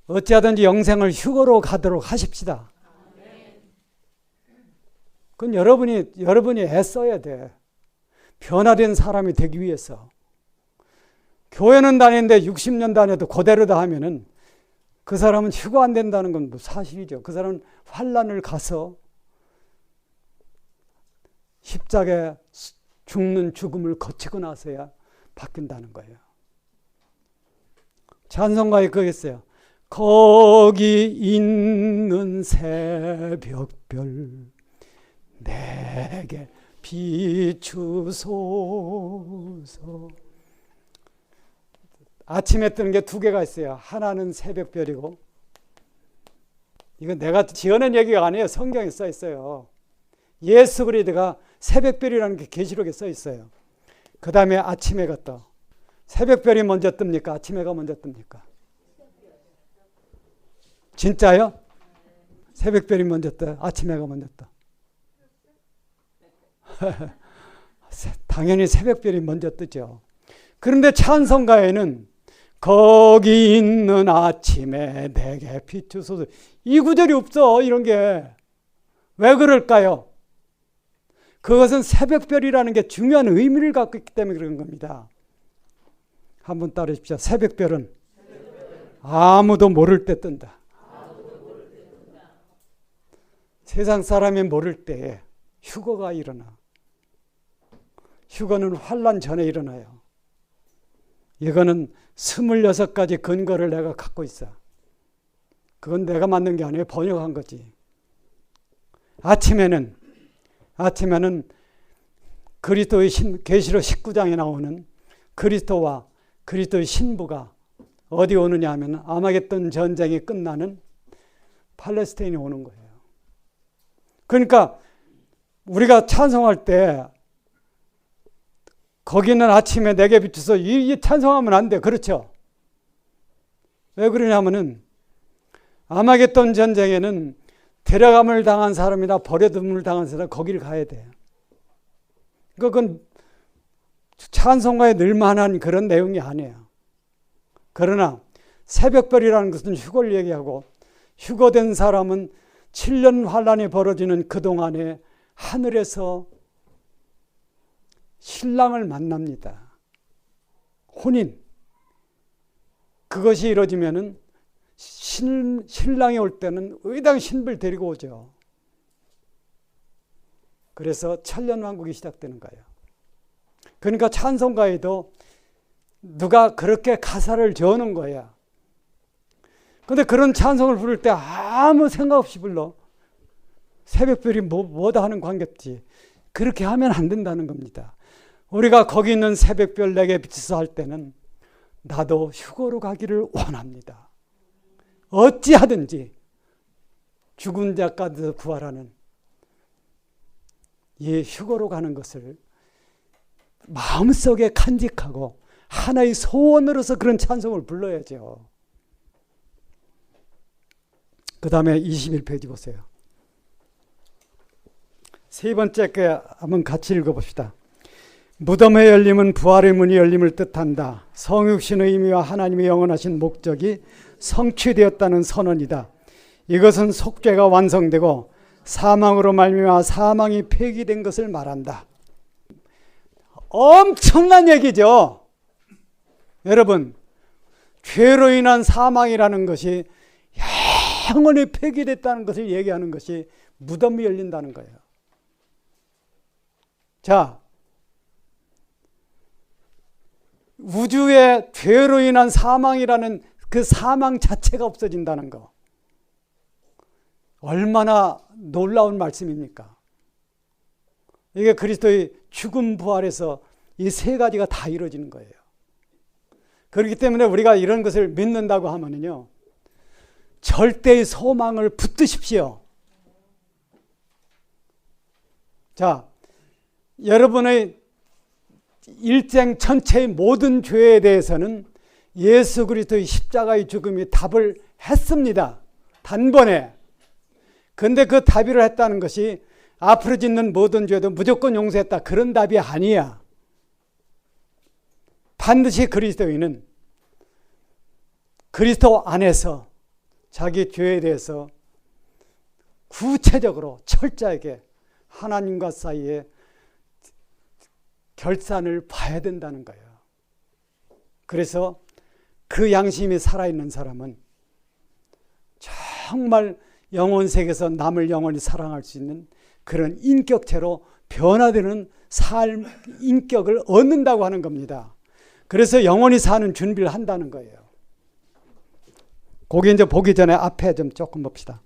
어찌하든지 영생을 휴거로 가도록 하십시다. 그건 여러분이 애써야 돼. 변화된 사람이 되기 위해서. 교회는 다니는데 60년 다녀도 그대로다 하면은 그 사람은 휴거 안 된다는 건 사실이죠. 그 사람은 환난을 가서 십자가에 죽는 죽음을 거치고 나서야 바뀐다는 거예요. 찬송가에 그거 있어요. 거기 있는 새벽별 내게 비추소서. 아침에 뜨는 게 두 개가 있어요. 하나는 새벽별이고, 이건 내가 지어낸 얘기가 아니에요. 성경에 써 있어요. 예수 그리스도가 새벽별이라는 게 계시록에 써 있어요. 그 다음에 아침해가 떠. 새벽별이 먼저 뜹니까? 아침해가 먼저 뜹니까? 진짜요? 새벽별이 먼저 떠. 아침해가 먼저 떠. 당연히 새벽별이 먼저 뜨죠. 그런데 찬송가에는 거기 있는 아침에 내게 비추소서, 이 구절이 없어. 이런 게 왜 그럴까요? 그것은 새벽별이라는 게 중요한 의미를 갖고 있기 때문에 그런 겁니다. 한번 따라 주십시오. 새벽별은 아무도 모를 때 뜬다. 세상 사람이 모를 때에 휴거가 일어나. 휴거는 환난 전에 일어나요. 이거는 26가지 근거를 내가 갖고 있어. 그건 내가 만든 게 아니에요. 번역한 거지. 아침에는 그리스도의 계시록 19장에 나오는 그리스도와 그리스도의 신부가 어디 오느냐 하면 아마겟돈 전쟁이 끝나는 팔레스타인에 오는 거예요. 그러니까 우리가 찬송할 때 거기는 아침에 내게 비춰서 이 찬송하면 안 돼. 그렇죠? 왜 그러냐면은 아마겟돈 전쟁에는 데려감을 당한 사람이나 버려둠을 당한 사람 거기를 가야 돼요. 그건 찬송가에 늘만한 그런 내용이 아니에요. 그러나 새벽별이라는 것은 휴거를 얘기하고, 휴거된 사람은 7년 환란이 벌어지는 그동안에 하늘에서 신랑을 만납니다. 혼인. 그것이 이루어지면은 신랑이 올 때는 의당 신부를 데리고 오죠. 그래서 천년왕국이 시작되는 거예요. 그러니까 찬송가에도 누가 그렇게 가사를 저는 거야. 근데 그런 찬송을 부를 때 아무 생각 없이 불러. 새벽별이 뭐다 하는 관계없지. 그렇게 하면 안 된다는 겁니다. 우리가 거기 있는 새벽별 내게 비춰서 할 때는 나도 휴거로 가기를 원합니다. 어찌하든지 죽은 자까지 구하라는 이 휴거로 가는 것을 마음속에 간직하고 하나의 소원으로서 그런 찬송을 불러야죠. 그 다음에 21페이지 보세요. 세 번째 게 한번 같이 읽어봅시다. 무덤의 열림은 부활의 문이 열림을 뜻한다. 성육신의 의미와 하나님의 영원하신 목적이 성취되었다는 선언이다. 이것은 속죄가 완성되고 사망으로 말미암아 사망이 폐기된 것을 말한다. 엄청난 얘기죠. 여러분, 죄로 인한 사망이라는 것이 영원히 폐기됐다는 것을 얘기하는 것이 무덤이 열린다는 거예요. 자, 우주에 죄로 인한 사망이라는 그 사망 자체가 없어진다는 거. 얼마나 놀라운 말씀입니까? 이게 그리스도의 죽음 부활에서 이 세 가지가 다 이루어지는 거예요. 그렇기 때문에 우리가 이런 것을 믿는다고 하면요, 절대의 소망을 붙드십시오. 자, 여러분의 일생 전체의 모든 죄에 대해서는 예수 그리스도의 십자가의 죽음이 답을 했습니다. 단번에. 근데 그 답의를 했다는 것이 앞으로 짓는 모든 죄도 무조건 용서했다. 그런 답이 아니야. 반드시 그리스도인은 그리스도 안에서 자기 죄에 대해서 구체적으로 철저하게 하나님과 사이에 결산을 봐야 된다는 거예요. 그래서 그 양심이 살아있는 사람은 정말 영혼 세계에서 남을 영원히 사랑할 수 있는 그런 인격체로 변화되는 삶, 인격을 얻는다고 하는 겁니다. 그래서 영원히 사는 준비를 한다는 거예요. 거기 이제 보기 전에 앞에 좀 조금 봅시다.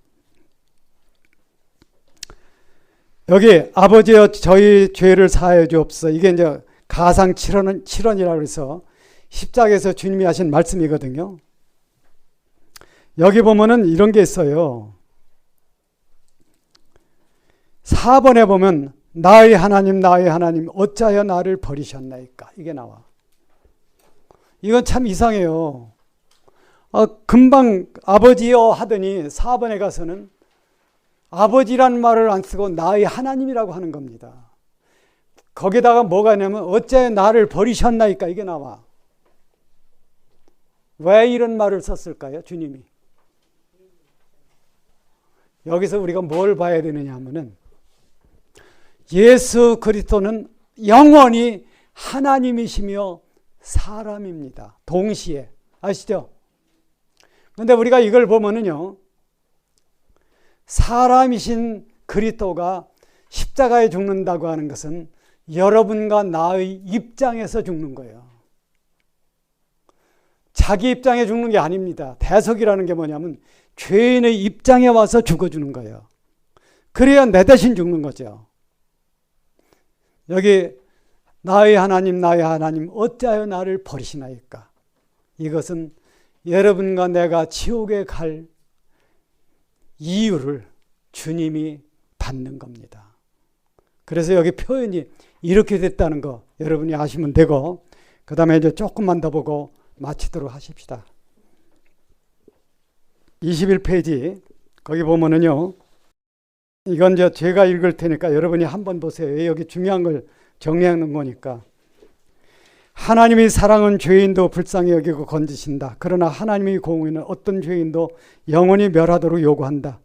여기 아버지여 저희 죄를 사하여 주옵소서. 이게 이제 가상 7원이라고 해서 십자가에서 주님이 하신 말씀이거든요. 여기 보면은 이런 게 있어요. 4번에 보면 나의 하나님 나의 하나님 어찌하여 나를 버리셨나이까, 이게 나와. 이건 참 이상해요. 금방 아버지여 하더니 4번에 가서는 아버지란 말을 안 쓰고 나의 하나님이라고 하는 겁니다. 거기다가 뭐가 있냐면 어째 나를 버리셨나이까, 이게 나와. 왜 이런 말을 썼을까요? 주님이. 여기서 우리가 뭘 봐야 되느냐 하면은 예수 그리스도는 영원히 하나님이시며 사람입니다. 동시에. 아시죠? 근데 우리가 이걸 보면은요, 사람이신 그리스도가 십자가에 죽는다고 하는 것은 여러분과 나의 입장에서 죽는 거예요. 자기 입장에 죽는 게 아닙니다. 대속이라는 게 뭐냐면 죄인의 입장에 와서 죽어주는 거예요. 그래야 내 대신 죽는 거죠. 여기 나의 하나님 어찌하여 나를 버리시나이까. 이것은 여러분과 내가 지옥에 갈 이유를 주님이 받는 겁니다. 그래서 여기 표현이 이렇게 됐다는 거 여러분이 아시면 되고, 그 다음에 이제 조금만 더 보고 마치도록 하십시다. 21페이지 거기 보면은요, 이건 제가 읽을 테니까 여러분이 한번 보세요. 여기 중요한 걸 정리하는 거니까. 하나님의 사랑은 죄인도 불쌍히 여기고 건지신다. 그러나 하나님의 공의는 어떤 죄인도 영원히 멸하도록 요구한다.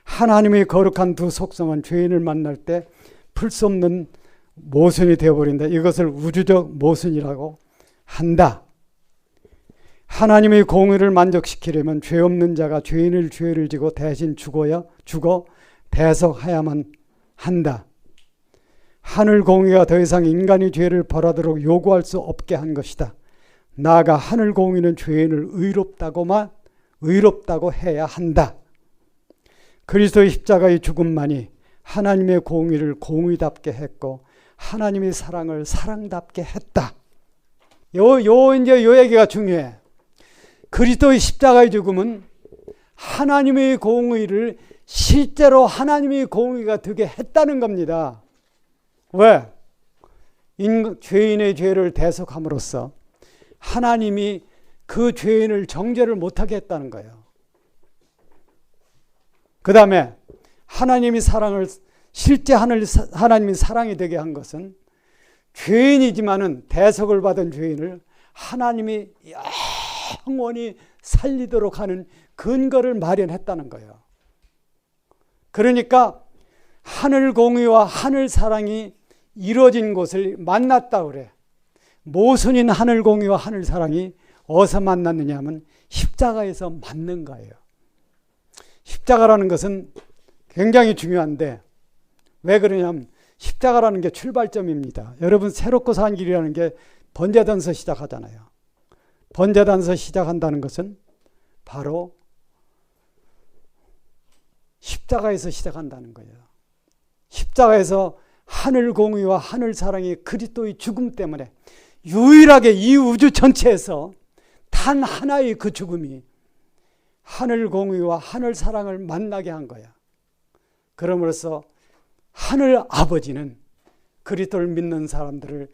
하나님의 거룩한 두 속성은 죄인을 만날 때 풀 수 없는 모순이 되어버린다. 이것을 우주적 모순이라고 한다. 하나님의 공의를 만족시키려면 죄 없는 자가 죄인을 죄를 지고 대신 죽어 대속해야만 한다. 하늘 공의가 더 이상 인간이 죄를 벌하도록 요구할 수 없게 한 것이다. 나아가 하늘 공의는 죄인을 의롭다고 해야 한다. 그리스도의 십자가의 죽음만이 하나님의 공의를 공의답게 했고 하나님의 사랑을 사랑답게 했다. 요 얘기가 중요해. 그리스도의 십자가의 죽음은 하나님의 공의를 실제로 하나님의 공의가 되게 했다는 겁니다. 왜? 죄인의 죄를 대속함으로써 하나님이 그 죄인을 정죄를 못하게 했다는 거예요. 그 다음에 하나님이 사랑을 실제 하나님이 사랑이 되게 한 것은 죄인이지만은 대속을 받은 죄인을 하나님이 영원히 살리도록 하는 근거를 마련했다는 거예요. 그러니까 하늘 공의와 하늘 사랑이 이루어진 곳을 만났다 그래. 모순인 하늘 공의와 하늘 사랑이 어디서 만났느냐 하면 십자가에서 만난 거예요. 십자가라는 것은 굉장히 중요한데 왜 그러냐면 십자가라는 게 출발점입니다. 여러분 새롭고 산 길이라는 게 번제단서 시작하잖아요. 번제단서 시작한다는 것은 바로 십자가에서 시작한다는 거예요. 십자가에서 하늘 공의와 하늘 사랑이 그리스도의 죽음 때문에 유일하게 이 우주 전체에서 단 하나의 그 죽음이 하늘 공의와 하늘 사랑을 만나게 한 거야. 그러므로써 하늘 아버지는 그리스도를 믿는 사람들을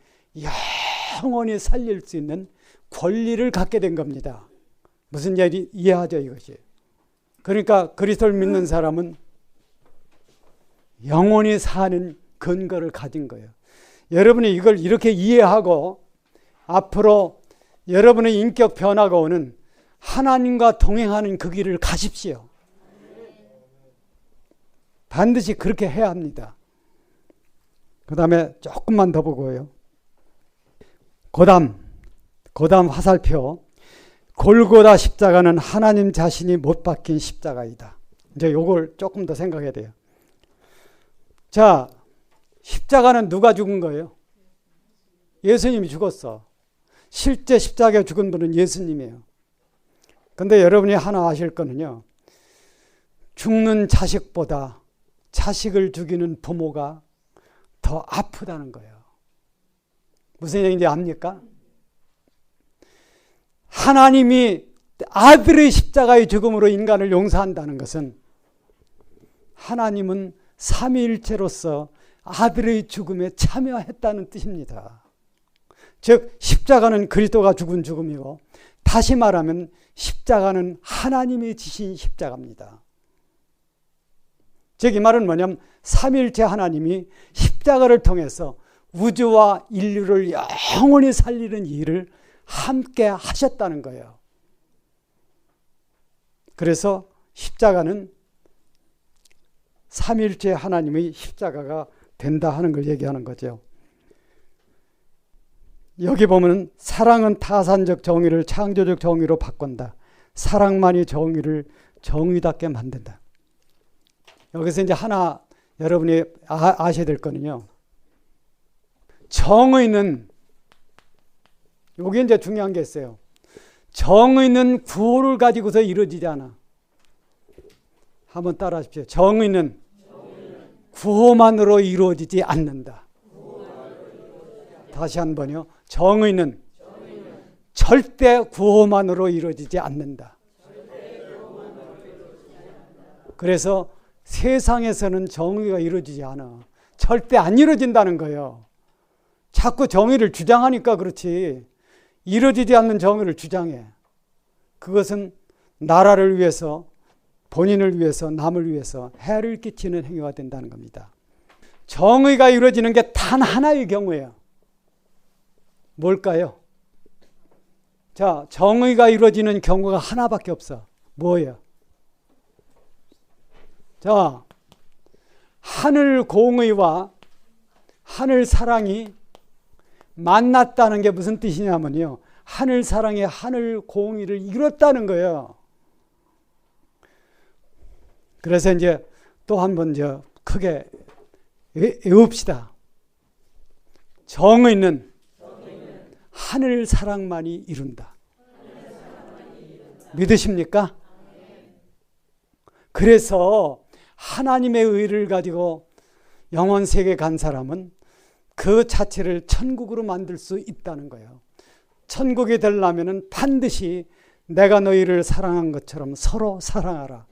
영원히 살릴 수 있는 권리를 갖게 된 겁니다. 무슨 얘기 이해하죠 이것이? 그러니까 그리스도를 믿는 사람은 영원히 사는 근거를 가진 거예요. 여러분이 이걸 이렇게 이해하고 앞으로 여러분의 인격 변화가 오는 하나님과 동행하는 그 길을 가십시오. 반드시 그렇게 해야 합니다. 그 다음에 조금만 더 보고요. 고담 화살표. 골고다 십자가는 하나님 자신이 못 박힌 십자가이다. 이제 요걸 조금 더 생각해야 돼요. 자, 십자가는 누가 죽은 거예요? 예수님이 죽었어. 실제 십자가에 죽은 분은 예수님이에요. 근데 여러분이 하나 아실 거는요. 죽는 자식보다 자식을 죽이는 부모가 더 아프다는 거예요. 무슨 얘기인지 압니까? 하나님이 아들의 십자가의 죽음으로 인간을 용서한다는 것은 하나님은 삼위일체로서 아들의 죽음에 참여했다는 뜻입니다. 즉 십자가는 그리스도가 죽은 죽음이고 다시 말하면 십자가는 하나님이 지신 십자가입니다. 즉 이 말은 뭐냐면 삼위일체 하나님이 십자가를 통해서 우주와 인류를 영원히 살리는 일을 함께 하셨다는 거예요. 그래서 십자가는 삼위일체 하나님의 십자가가 된다 하는 걸 얘기하는 거죠. 여기 보면 사랑은 타산적 정의를 창조적 정의로 바꾼다. 사랑만이 정의를 정의답게 만든다. 여기서 이제 하나 여러분이 아셔야 될 거는요. 정의는 여기 이제 중요한 게 있어요. 정의는 구호를 가지고서 이루어지지 않아. 한번 따라 하십시오. 정의는 구호만으로 이루어지지 않는다. 다시 한 번요. 정의는 절대 구호만으로 이루어지지 않는다. 그래서 세상에서는 정의가 이루어지지 않아. 절대 안 이루어진다는 거예요. 자꾸 정의를 주장하니까 그렇지. 이루어지지 않는 정의를 주장해. 그것은 나라를 위해서, 본인을 위해서, 남을 위해서 해를 끼치는 행위가 된다는 겁니다. 정의가 이루어지는 게 단 하나의 경우예요. 뭘까요? 자, 정의가 이루어지는 경우가 하나밖에 없어. 뭐예요? 자, 하늘 공의와 하늘 사랑이 만났다는 게 무슨 뜻이냐면요. 하늘 사랑이 하늘 공의를 이뤘다는 거예요. 그래서 이제 또 한 번 크게 외웁시다. 정의는 하늘 사랑만이 이룬다. 믿으십니까? 그래서 하나님의 의를 가지고 영원 세계에 간 사람은 그 자체를 천국으로 만들 수 있다는 거예요. 천국이 되려면 반드시 내가 너희를 사랑한 것처럼 서로 사랑하라.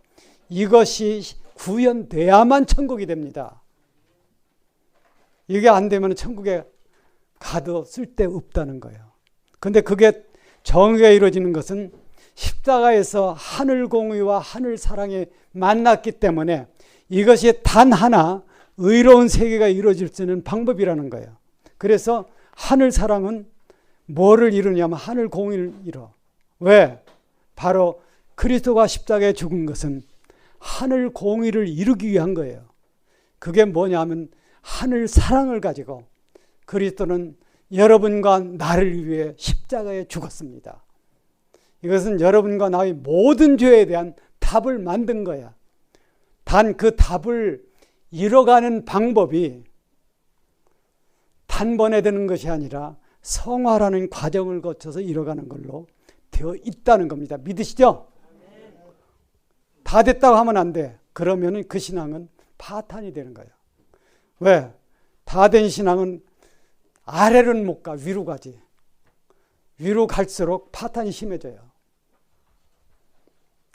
이것이 구현돼야만 천국이 됩니다. 이게 안 되면 천국에 가도 쓸데없다는 거예요. 근데 그게 정의가 이루어지는 것은 십자가에서 하늘 공의와 하늘 사랑이 만났기 때문에 이것이 단 하나 의로운 세계가 이루어질 수 있는 방법이라는 거예요. 그래서 하늘 사랑은 뭐를 이루냐면 하늘 공의를 이뤄. 왜? 바로 그리스도가 십자가에 죽은 것은 하늘 공의를 이루기 위한 거예요. 그게 뭐냐면 하늘 사랑을 가지고 그리스도는 여러분과 나를 위해 십자가에 죽었습니다. 이것은 여러분과 나의 모든 죄에 대한 답을 만든 거야. 단 그 답을 이뤄가는 방법이 단번에 되는 것이 아니라 성화라는 과정을 거쳐서 이뤄가는 걸로 되어 있다는 겁니다. 믿으시죠? 다 됐다고 하면 안 돼. 그러면 그 신앙은 파탄이 되는 거예요. 왜? 다 된 신앙은 아래로는 못 가, 위로 가지. 위로 갈수록 파탄이 심해져요.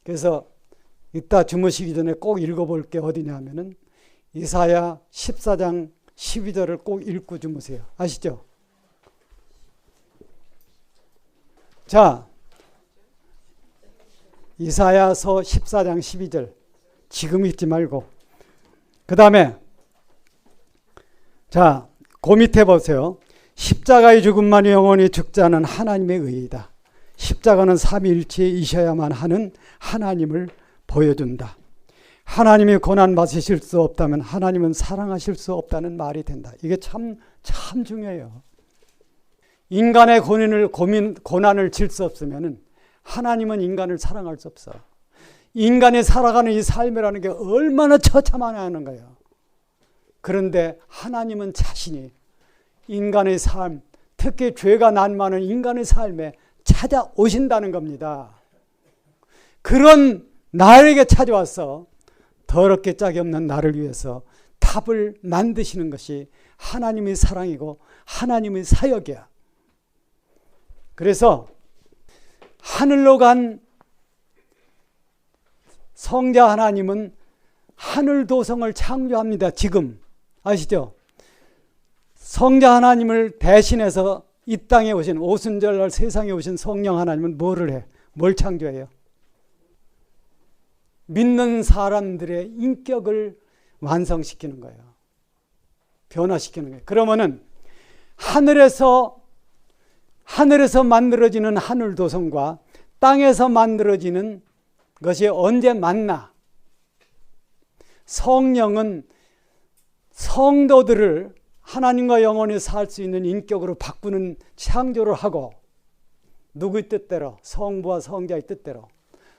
그래서 이따 주무시기 전에 꼭 읽어볼 게 어디냐면은 이사야 14장 12절을 꼭 읽고 주무세요. 아시죠? 자, 이사야서 14장 12절 지금 읽지 말고 그 다음에 자, 그 밑에 보세요. 십자가의 죽음만이 영원히 죽지 않은 하나님의 의이다. 십자가는 삼위일체이셔야만 하는 하나님을 보여준다. 하나님이 고난받으실 수 없다면 하나님은 사랑하실 수 없다는 말이 된다. 이게 참 중요해요. 인간의 고난을 질 수 없으면 하나님은 인간을 사랑할 수 없어. 인간이 살아가는 이 삶이라는 게 얼마나 처참하냐는 거예요. 그런데 하나님은 자신이 인간의 삶, 특히 죄가 난 많은 인간의 삶에 찾아오신다는 겁니다. 그런 나에게 찾아와서 더럽게 짝이 없는 나를 위해서 답을 만드시는 것이 하나님의 사랑이고 하나님의 사역이야. 그래서 하늘로 간 성자 하나님은 하늘 도성을 창조합니다. 지금 아시죠? 성자 하나님을 대신해서 이 땅에 오신 오순절날 세상에 오신 성령 하나님은 뭐를 해? 뭘 창조해요? 믿는 사람들의 인격을 완성시키는 거예요. 변화시키는 거예요. 그러면은 하늘에서 만들어지는 하늘 도성과 땅에서 만들어지는 것이 언제 만나? 성령은 성도들을 하나님과 영원히 살 수 있는 인격으로 바꾸는 창조를 하고 누구의 뜻대로? 성부와 성자의 뜻대로.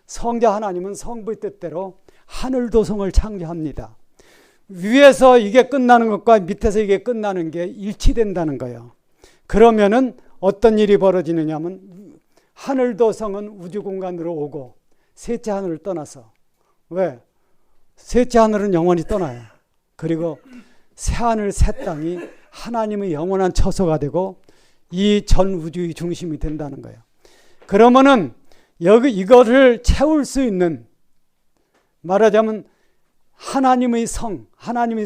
성자 하나님은 성부의 뜻대로 하늘 도성을 창조합니다. 위에서 이게 끝나는 것과 밑에서 이게 끝나는 게 일치된다는 거예요. 그러면은 어떤 일이 벌어지느냐면 하늘 도성은 우주 공간으로 오고 셋째 하늘을 떠나서 왜? 셋째 하늘은 영원히 떠나요. 그리고 새 하늘 새 땅이 하나님의 영원한 처소가 되고 이 전 우주의 중심이 된다는 거예요. 그러면은 이거를 채울 수 있는 말하자면 하나님의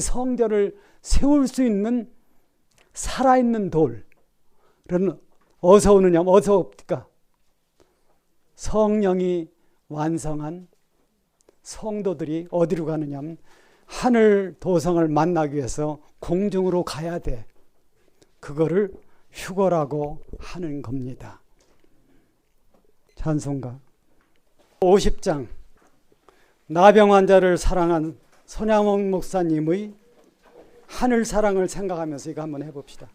성전을 세울 수 있는 살아있는 돌은 어디서 오느냐면 어디서 옵니까? 성령이 완성한 성도들이 어디로 가느냐면 하늘 도성을 만나기 위해서 공중으로 가야 돼. 그거를 휴거라고 하는 겁니다. 찬송가 50장 나병 환자를 사랑한 손양원 목사님의 하늘 사랑을 생각하면서 이거 한번 해봅시다.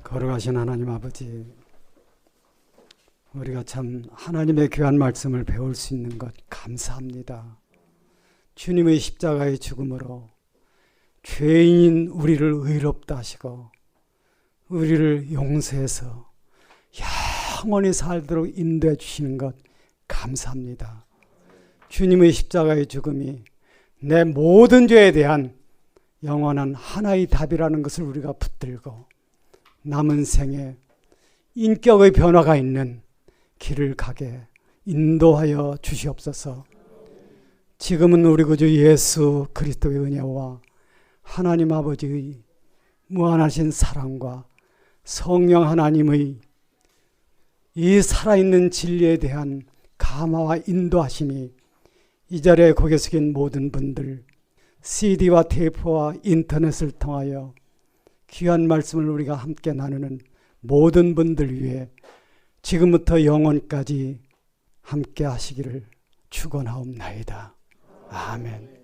거룩하신 하나님 아버지, 우리가 참 하나님의 귀한 말씀을 배울 수 있는 것 감사합니다. 주님의 십자가의 죽음으로 죄인인 우리를 의롭다 하시고 우리를 용서해서 영원히 살도록 인도해 주시는 것 감사합니다. 주님의 십자가의 죽음이 내 모든 죄에 대한 영원한 하나의 답이라는 것을 우리가 붙들고 남은 생에 인격의 변화가 있는 길을 가게 인도하여 주시옵소서. 지금은 우리 구주 예수 그리스도의 은혜와 하나님 아버지의 무한하신 사랑과 성령 하나님의 이 살아있는 진리에 대한 감화와 인도하심이 이 자리에 고개 숙인 모든 분들, CD와 테이프와 인터넷을 통하여 귀한 말씀을 우리가 함께 나누는 모든 분들 위해 지금부터 영원까지 함께 하시기를 축원하옵나이다. 아멘.